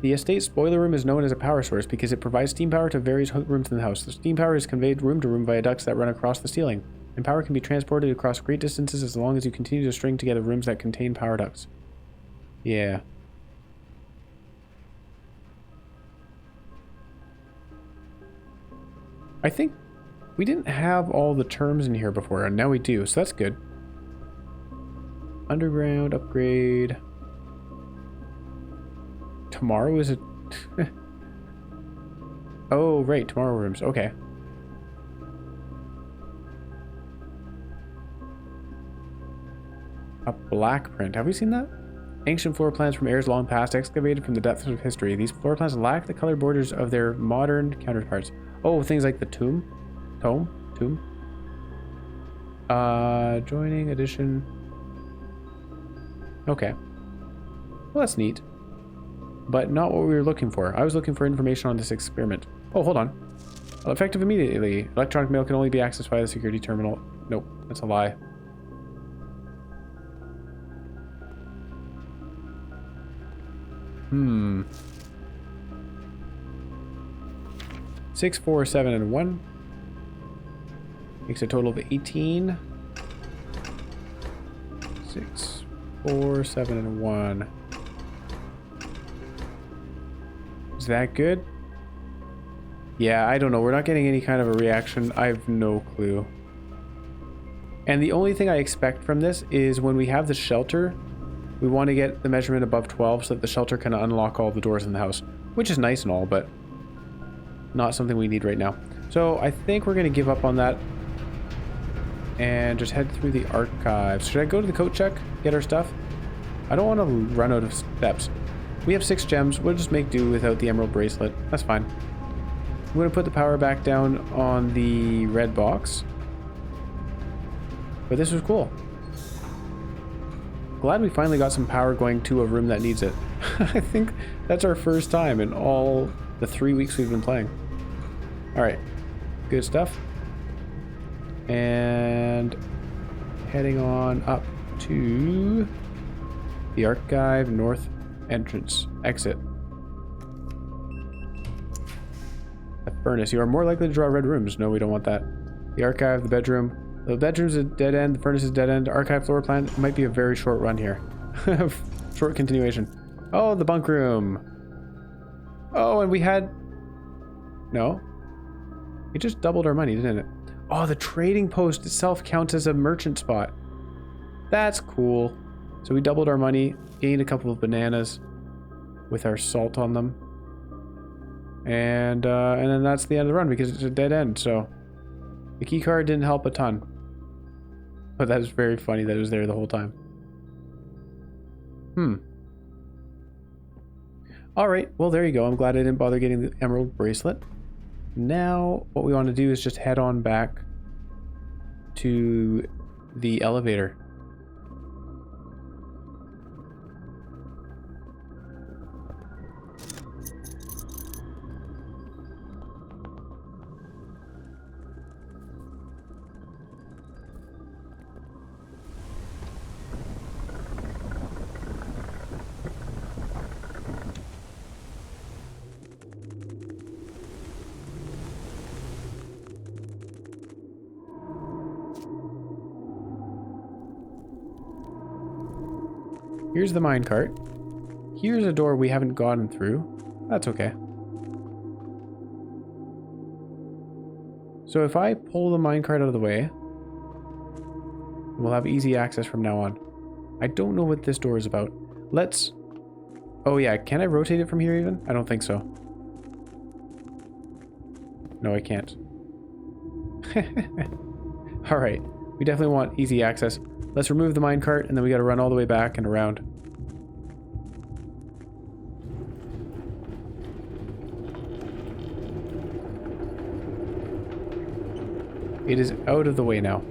The estate's boiler room is known as a power source because it provides steam power to various rooms in the house. The steam power is conveyed room to room via ducts that run across the ceiling, and power can be transported across great distances as long as you continue to string together rooms that contain power ducts. Yeah. I think we didn't have all the terms in here before, and now we do, so that's good. Underground upgrade. Tomorrow is a... Oh, right, tomorrow rooms. Okay. A black print. Have we seen that? Ancient floor plans from eras long past excavated from the depths of history. These floor plans lack the colored borders of their modern counterparts. Oh, things like the tomb? Tomb? Joining edition. Okay. Well, that's neat. But not what we were looking for. I was looking for information on this experiment. Oh, hold on. Effective immediately. Electronic mail can only be accessed via the security terminal. Nope, that's a lie. Hmm. 6, 4, 7, and 1. Makes a total of 18. 6, 4, 7, and 1. Is that good? Yeah, I don't know. We're not getting any kind of a reaction. I have no clue. And the only thing I expect from this is when we have the shelter, we want to get the measurement above 12 so that the shelter can unlock all the doors in the house, which is nice and all, but not something we need right now. So I think we're going to give up on that and just head through the archives. Should I go to the coat check, get our stuff? I don't want to run out of steps. We have 6 gems. We'll just make do without the emerald bracelet. That's fine. I'm going to put the power back down on the red box. But this was cool. Glad we finally got some power going to a room that needs it. I think that's our first time in all the 3 weeks we've been playing. Alright. Good stuff. And heading on up to the archive north entrance exit. A furnace. You are more likely to draw red rooms. No, we don't want that. The archive, the bedroom. The bedroom's a dead end. The furnace is dead end. Archive floor plan. It might be a very short run here. Short continuation. Oh, the bunk room. Oh, and we had... No. It just doubled our money, didn't it? Oh, the trading post itself counts as a merchant spot. That's cool. So we doubled our money, gained a couple of bananas with our salt on them. And then that's the end of the run because it's a dead end, so the key card didn't help a ton. But that was very funny that it was there the whole time. Alright, well there you go. I'm glad I didn't bother getting the emerald bracelet. Now what we want to do is just head on back to the elevator. Here's the minecart. Here's a door we haven't gotten through. That's okay. So if I pull the minecart out of the way, we'll have easy access from now on. I don't know what this door is about. Let's... Oh yeah, can I rotate it from here even? I don't think so. No, I can't. Alright, we definitely want easy access. Let's remove the minecart, and then we gotta run all the way back and around. It is out of the way now.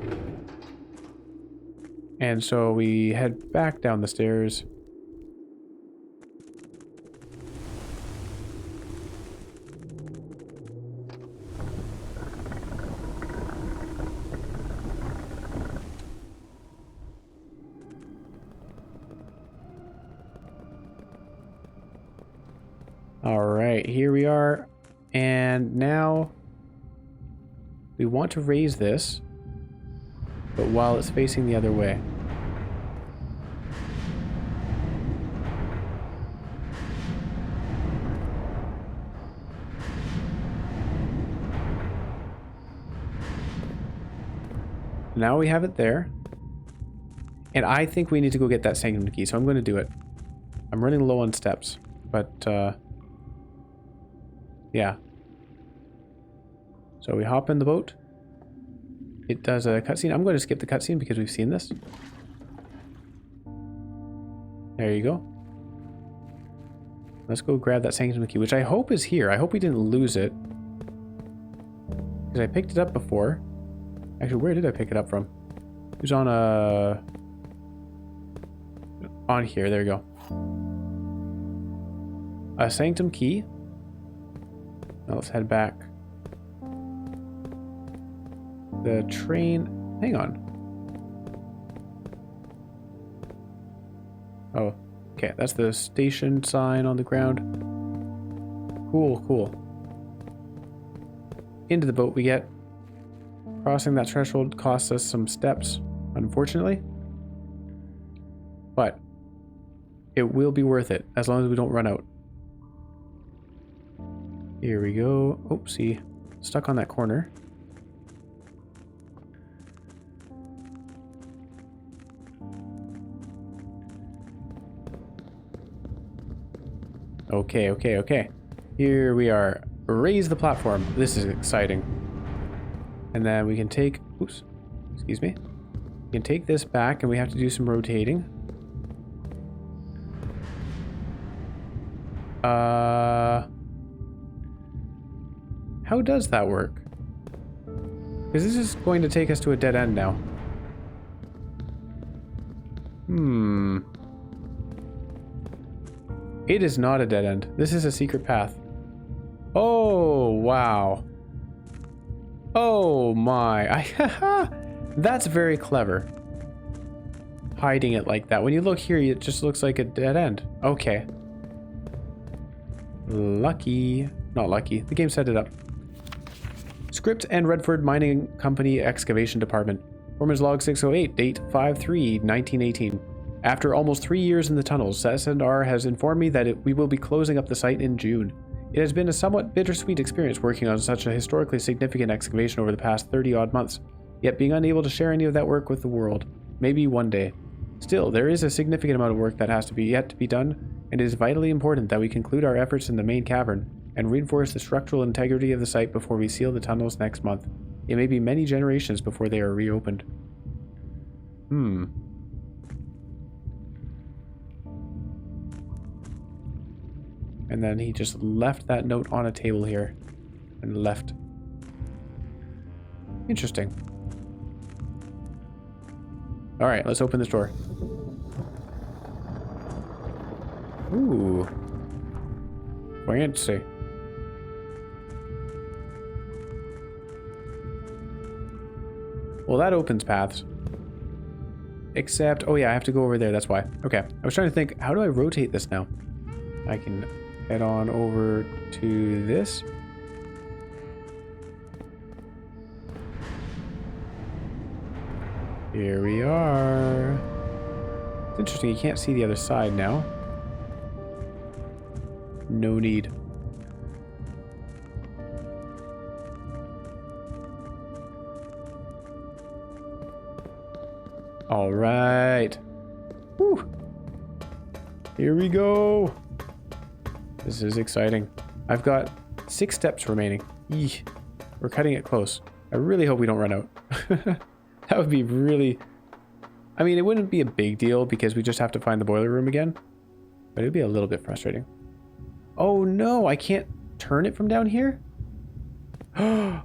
And so we head back down the stairs. Alright, here we are. And now we want to raise this, but while it's facing the other way. Now we have it there. And I think we need to go get that sanctum key, so I'm going to do it. I'm running low on steps, but yeah. So we hop in the boat. It does a cutscene. I'm going to skip the cutscene because we've seen this. There you go. Let's go grab that sanctum key, which I hope is here. I hope we didn't lose it. Because I picked it up before. Actually, where did I pick it up from? It was on a... on here, there you go. A sanctum key. Now let's head back. The train... hang on. Oh, okay, that's the station sign on the ground. Cool, cool. Into the boat we get. Crossing that threshold costs us some steps, unfortunately. But it will be worth it, as long as we don't run out. Here we go. Oopsie. Stuck on that corner. Okay, okay, okay. Here we are. Raise the platform. This is exciting. And then we can take... oops. Excuse me. We can take this back and we have to do some rotating. How does that work? Because this is going to take us to a dead end now. It is not a dead end. This is a secret path. Oh, wow. Oh my. That's very clever. Hiding it like that. When you look here, it just looks like a dead end. Okay. Lucky. Not lucky. The game set it up. Script and Redford Mining Company Excavation Department. Foreman's Log 608, date 5/3/1918. After almost 3 years in the tunnels, S&R has informed me that we will be closing up the site in June. It has been a somewhat bittersweet experience working on such a historically significant excavation over the past 30-odd months, yet being unable to share any of that work with the world. Maybe one day. Still, there is a significant amount of work that has to be yet to be done, and it is vitally important that we conclude our efforts in the main cavern and reinforce the structural integrity of the site before we seal the tunnels next month. It may be many generations before they are reopened. And then he just left that note on a table here. And left. Interesting. Alright, let's open this door. Ooh. Fancy. Well, that opens paths. Except, oh yeah, I have to go over there, that's why. Okay, I was trying to think, how do I rotate this now? I can head on over to this. Here we are. It's interesting, you can't see the other side now. No need. All right. Whew. Here we go. This is exciting. I've got 6 steps remaining. Eesh. We're cutting it close. I really hope we don't run out. That would be really... I mean, it wouldn't be a big deal because we just have to find the boiler room again. But it would be a little bit frustrating. Oh no, I can't turn it from down here? Oh,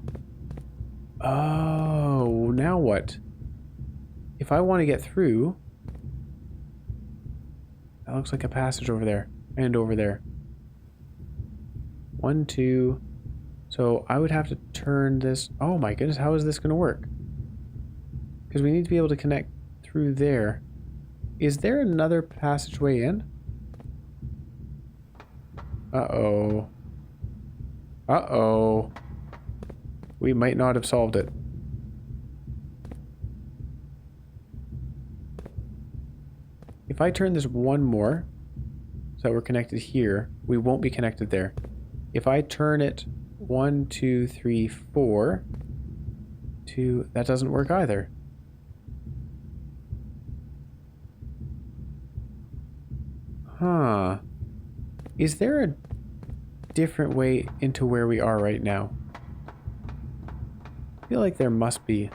now what? If I want to get through... That looks like a passage over there. And over there. 1, 2... So I would have to turn this... Oh my goodness, how is this going to work? Because we need to be able to connect through there. Is there another passageway in? Uh-oh. Uh-oh. We might not have solved it. If I turn this one more, so that we're connected here, we won't be connected there. If I turn it 1, 2, 3, 4, 2, that doesn't work either. Huh. Is there a different way into where we are right now? I feel like there must be.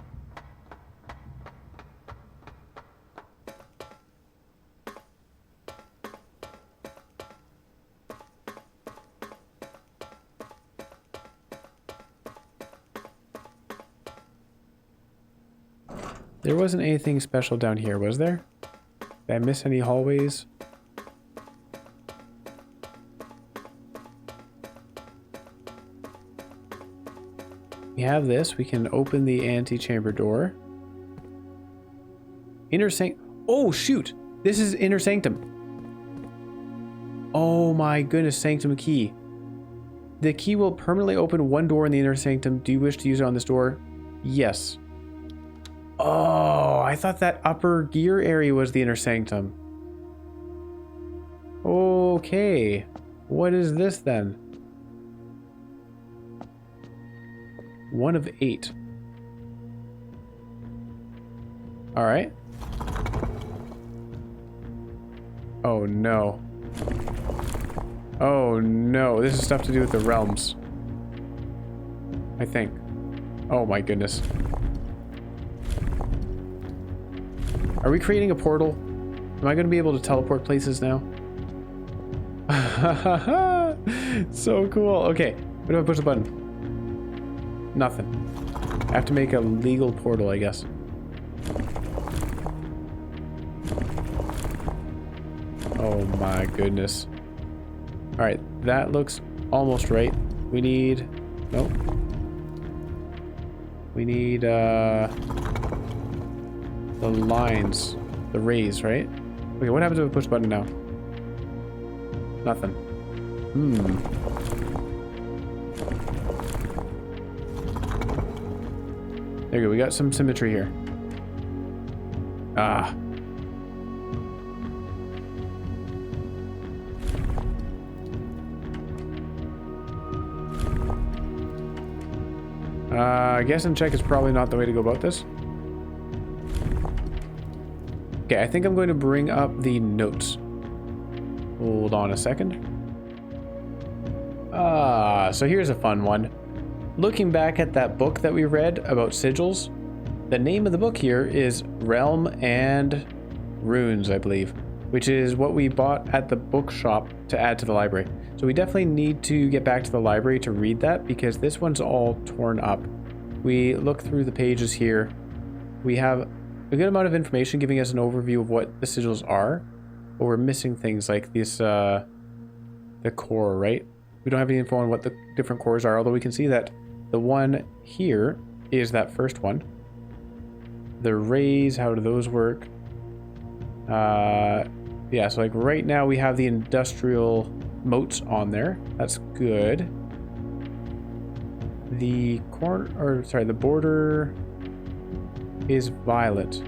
There wasn't anything special down here, was there? Did I miss any hallways? We have this. We can open the antechamber door. Inner sanctum. Oh, shoot! This is inner sanctum. Oh my goodness, sanctum key. The key will permanently open one door in the inner sanctum. Do you wish to use it on this door? Yes. Oh, I thought that upper gear area was the inner sanctum. Okay. What is this then? 1 of 8. Alright. Oh no. Oh no. This is stuff to do with the realms. I think. Oh my goodness. Are we creating a portal? Am I going to be able to teleport places now? So cool. Okay. What do I push the button? Nothing. I have to make a legal portal, I guess. Oh my goodness. Alright, that looks almost right. We need... Nope. We need, the lines. The rays, right? Okay, what happens if I push the button now? Nothing. There you go, we got some symmetry here. Ah. Guess and check is probably not the way to go about this. Okay, I think I'm going to bring up the notes. Hold on a second. So here's a fun one. Looking back at that book that we read about sigils, the name of the book here is Realm and Runes, I believe, which is what we bought at the bookshop to add to the library. So we definitely need to get back to the library to read that because this one's all torn up. We look through the pages here. We have a good amount of information giving us an overview of what the sigils are, but we're missing things like this, the core, right? We don't have any info on what the different cores are, although we can see that the one here is that first one. The rays, how do those work? Yeah, so like right now we have the industrial moats on there. That's good. The corner, or sorry, the border is violet.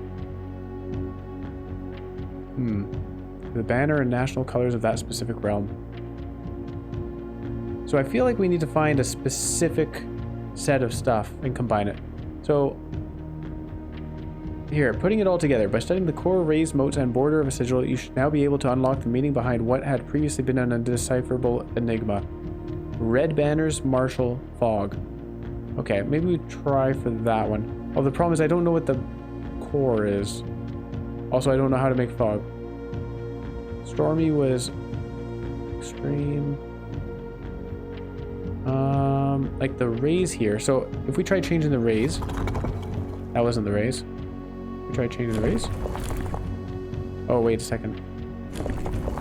The banner and national colors of that specific realm. So I feel like we need to find a specific set of stuff and combine it. So here, putting it all together. By studying the core, rays, moats, and border of a sigil, you should now be able to unlock the meaning behind what had previously been an undecipherable enigma. Red banners, martial, fog. Okay, maybe we try for that one. Oh, the problem is I don't know what the core is. Also, I don't know how to make fog. Stormy was extreme. Like the rays here. So if we try changing the rays, that wasn't the rays. We try changing the rays. Oh, wait a second.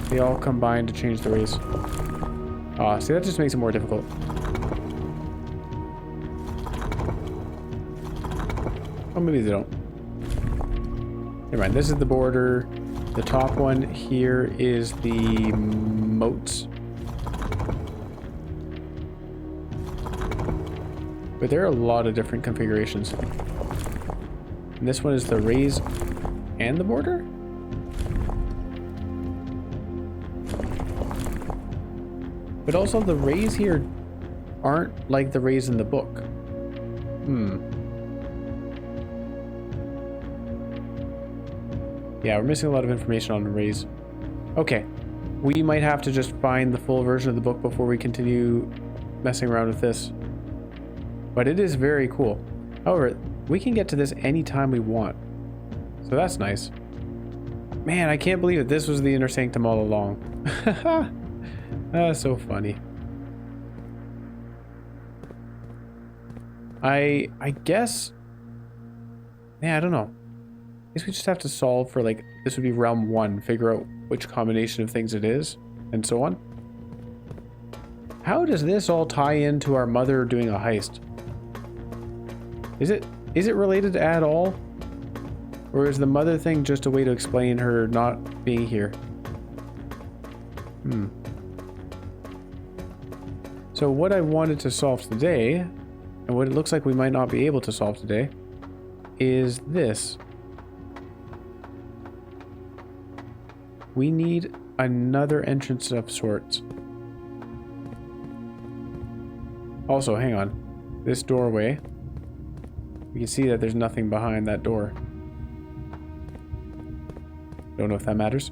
They all combine to change the rays. See, that just makes it more difficult. Oh, maybe they don't. Never mind, this is the border. The top one here is the moats. But there are a lot of different configurations. And this one is the raise and the border? But also the rays here aren't like the rays in the book. Yeah, we're missing a lot of information on the rays. Okay, we might have to just find the full version of the book before we continue messing around with this. But it is very cool. However, we can get to this anytime we want. So that's nice. Man, I can't believe that this was the inner sanctum all along. That's so funny. I guess... Yeah, I don't know. I guess we just have to solve for, like, this would be realm 1. Figure out which combination of things it is, and so on. How does this all tie into our mother doing a heist? Is it related at all? Or is the mother thing just a way to explain her not being here? So what I wanted to solve today, and what it looks like we might not be able to solve today, is this. We need another entrance of sorts. Also, hang on. This doorway, we can see that there's nothing behind that door. Don't know if that matters.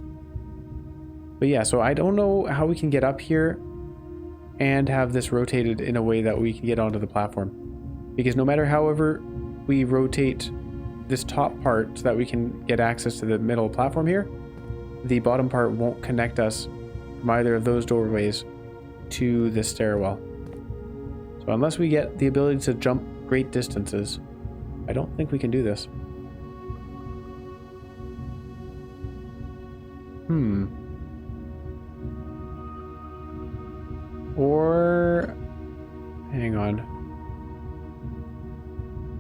But yeah, so I don't know how we can get up here and have this rotated in a way that we can get onto the platform. Because no matter however we rotate this top part so that we can get access to the middle platform here, the bottom part won't connect us from either of those doorways to the stairwell. So unless we get the ability to jump great distances, I don't think we can do this. Or... hang on.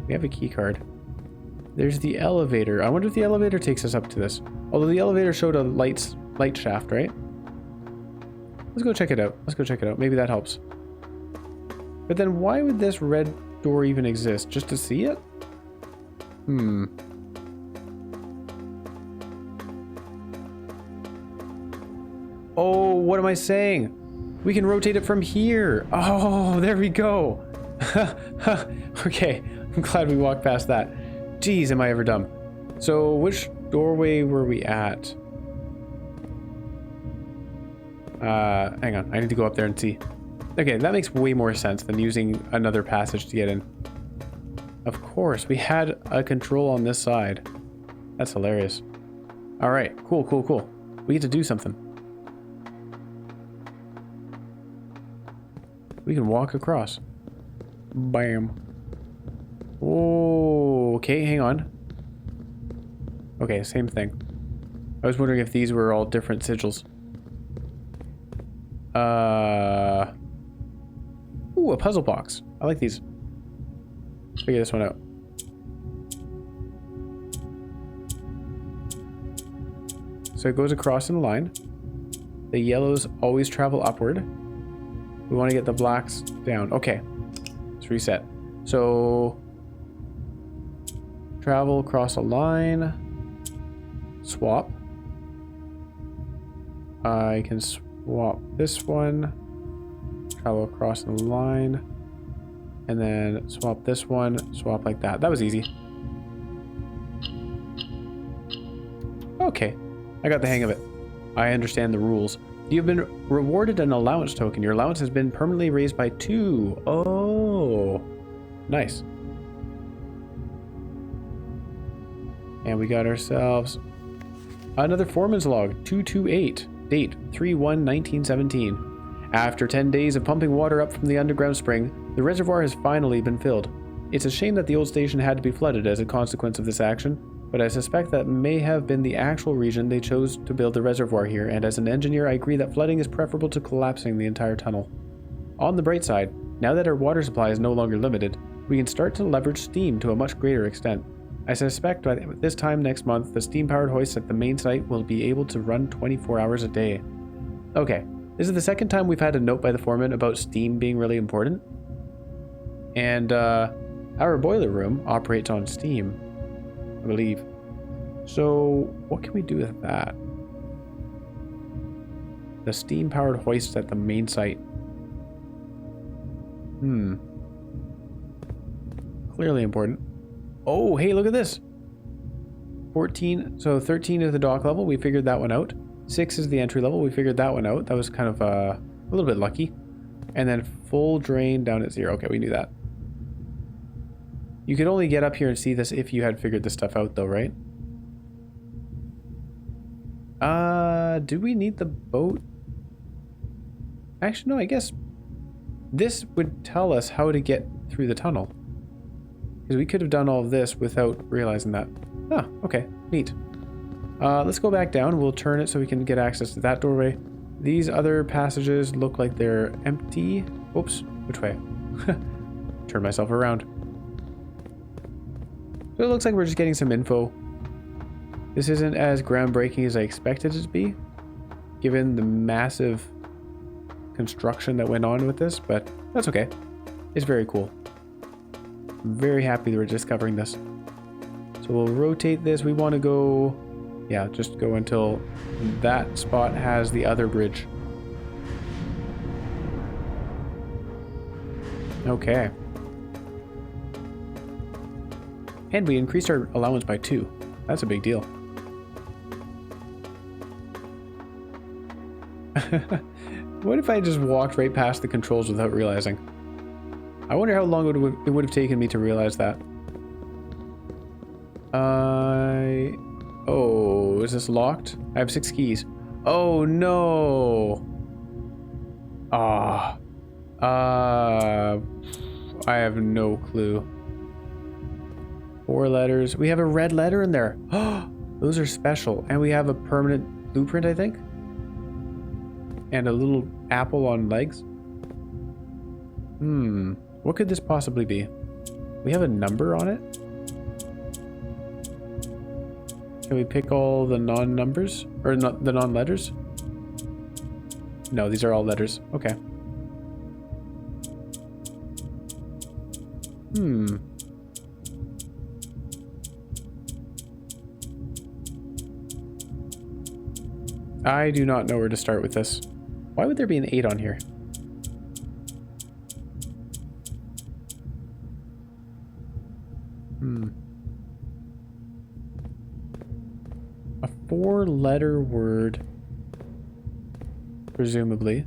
We have a key card. There's the elevator. I wonder if the elevator takes us up to this. Although the elevator showed a light shaft, right? Let's go check it out. Let's go check it out. Maybe that helps. But then why would this red door even exist? Just to see it? Oh, what am I saying? We can rotate it from here. Oh, there we go. Okay, I'm glad we walked past that. Jeez, am I ever dumb. So, which doorway were we at? Hang on. I need to go up there and see. Okay, that makes way more sense than using another passage to get in. Of course, we had a control on this side. That's hilarious. All right, cool, cool, cool. We get to do something. We can walk across. Bam. Oh, okay, hang on. Okay, same thing. I was wondering if these were all different sigils. Ooh, a puzzle box. I like these. Let's figure this one out. So it goes across in a line. The yellows always travel upward. We want to get the blacks down. Okay. Let's reset. So travel across a line. Swap. I can swap this one. Travel across the line. And then swap this one. Swap like that. That was easy. Okay. I got the hang of it. I understand the rules. You've been rewarded an allowance token. Your allowance has been permanently raised by 2. Oh. Nice. And we got ourselves another foreman's log, 228, date 3/1/1917. After 10 days of pumping water up from the underground spring, the reservoir has finally been filled. It's a shame that the old station had to be flooded as a consequence of this action, but I suspect that may have been the actual reason they chose to build the reservoir here, and as an engineer I agree that flooding is preferable to collapsing the entire tunnel. On the bright side, now that our water supply is no longer limited, we can start to leverage steam to a much greater extent. I suspect by this time next month, the steam-powered hoists at the main site will be able to run 24 hours a day. Okay, this is the second time we've had a note by the foreman about steam being really important. And our boiler room operates on steam, I believe. So what can we do with that? The steam-powered hoists at the main site. Clearly important. Oh, hey, look at this. 14, so 13 is the dock level. We figured that one out. 6 is the entry level. We figured that one out. That was kind of a little bit lucky. And then full drain down at 0. Okay, we knew that. You could only get up here and see this if you had figured this stuff out, though, right? Do we need the boat? Actually, no, I guess this would tell us how to get through the tunnel. Because we could have done all of this without realizing that. Ah, okay, neat. Let's go back down. We'll turn it so we can get access to that doorway. These other passages look like they're empty. Oops, which way? Turn myself around. So it looks like we're just getting some info. This isn't as groundbreaking as I expected it to be, given the massive construction that went on with this, but that's okay. It's very cool. I'm very happy that we're discovering this. So we'll rotate this. We want to go, yeah, just go until that spot has the other bridge. Okay. And we increased our allowance by 2. That's a big deal. What if I just walked right past the controls without realizing? I wonder how long it would have taken me to realize that. Oh, is this locked? I have 6 keys. Oh no! I have no clue. 4 letters. We have a red letter in there. Those are special. And we have a permanent blueprint, I think. And a little apple on legs. What could this possibly be? We have a number on it? Can we pick all the non-numbers? Or not the non-letters? No, these are all letters. Okay. I do not know where to start with this. Why would there be an 8 on here? A 4-letter word, presumably.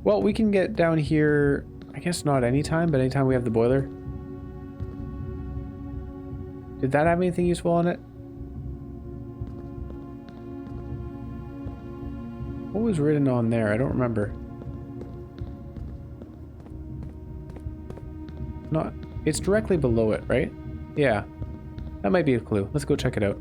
Well, we can get down here, I guess not anytime, but anytime we have the boiler. Did that have anything useful on it? What was written on there? I don't remember. Not, it's directly below it, right? Yeah, that might be a clue. Let's go check it out.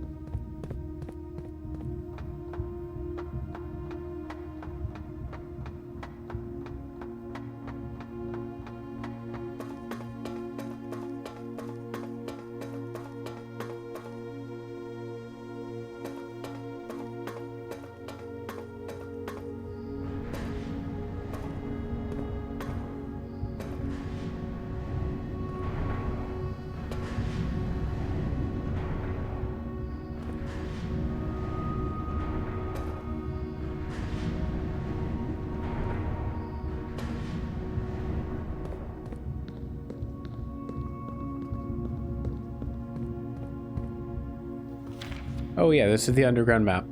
Oh yeah, this is the underground map.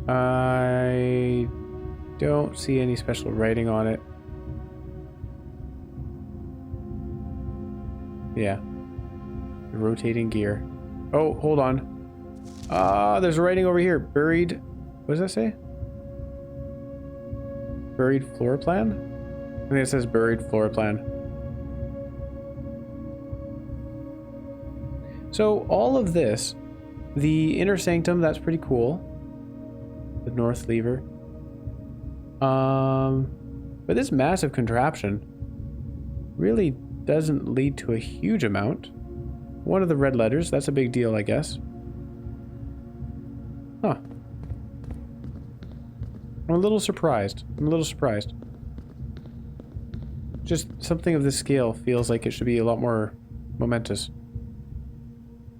I don't see any special writing on it. Yeah. The rotating gear. Oh, hold on. There's writing over here. Buried. What does that say? Buried floor plan? I think it says buried floor plan. So all of this, the inner sanctum, that's pretty cool. The north lever. But this massive contraption really doesn't lead to a huge amount. One of the red letters, that's a big deal, I guess. Huh. a little surprised. I'm a little surprised. Just something of this scale feels like it should be a lot more momentous.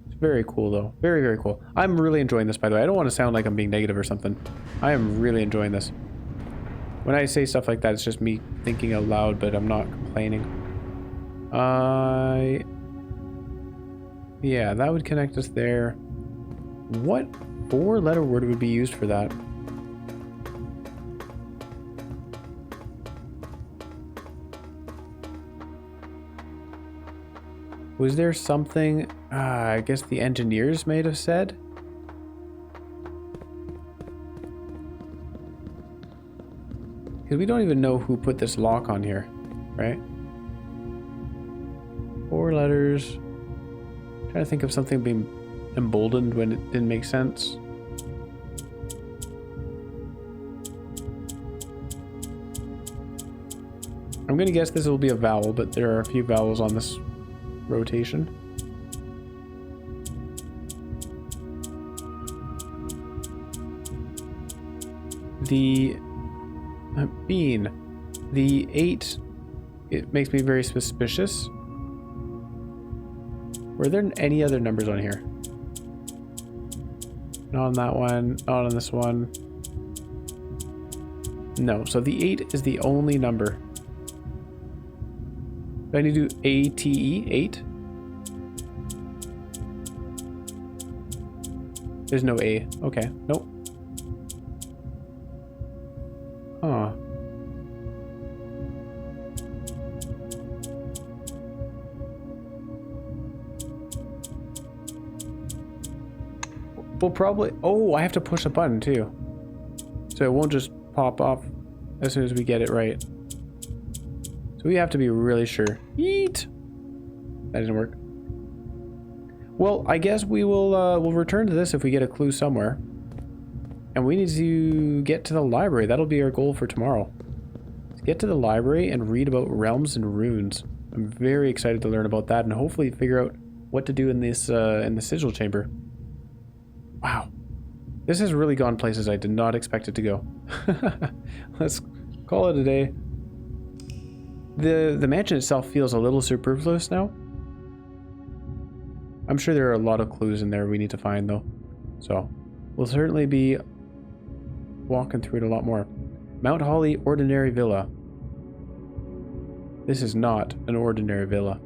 It's very cool, though. Very, very cool. I'm really enjoying this, by the way. I don't want to sound like I'm being negative or something. I am really enjoying this. When I say stuff like that, it's just me thinking out loud, but I'm not complaining. Yeah, that would connect us there. What 4-letter word would be used for that? Was there something, I guess the engineers might have said? Because we don't even know who put this lock on here, right? 4 letters. Trying to think of something being emboldened when it didn't make sense. I'm gonna guess this will be a vowel, but there are a few vowels on this rotation. The bean. The 8, it makes me very suspicious. Were there any other numbers on here? Not on that one, not on this one. No, so the 8 is the only number. Do I need to do ATE? 8? There's no A. Okay, nope. Huh. We'll probably... Oh, I have to push a button too. So it won't just pop off as soon as we get it right. So we have to be really sure. Yeet! That didn't work. Well, I guess we will we'll return to this if we get a clue somewhere. And we need to get to the library. That'll be our goal for tomorrow. Let's get to the library and read about realms and runes. I'm very excited to learn about that and hopefully figure out what to do in this in the sigil chamber. Wow. This has really gone places I did not expect it to go. Let's call it a day. The mansion itself feels a little superfluous now. I'm sure there are a lot of clues in there we need to find though. So we'll certainly be walking through it a lot more. Mount Holly Ordinary Villa. This is not an ordinary villa.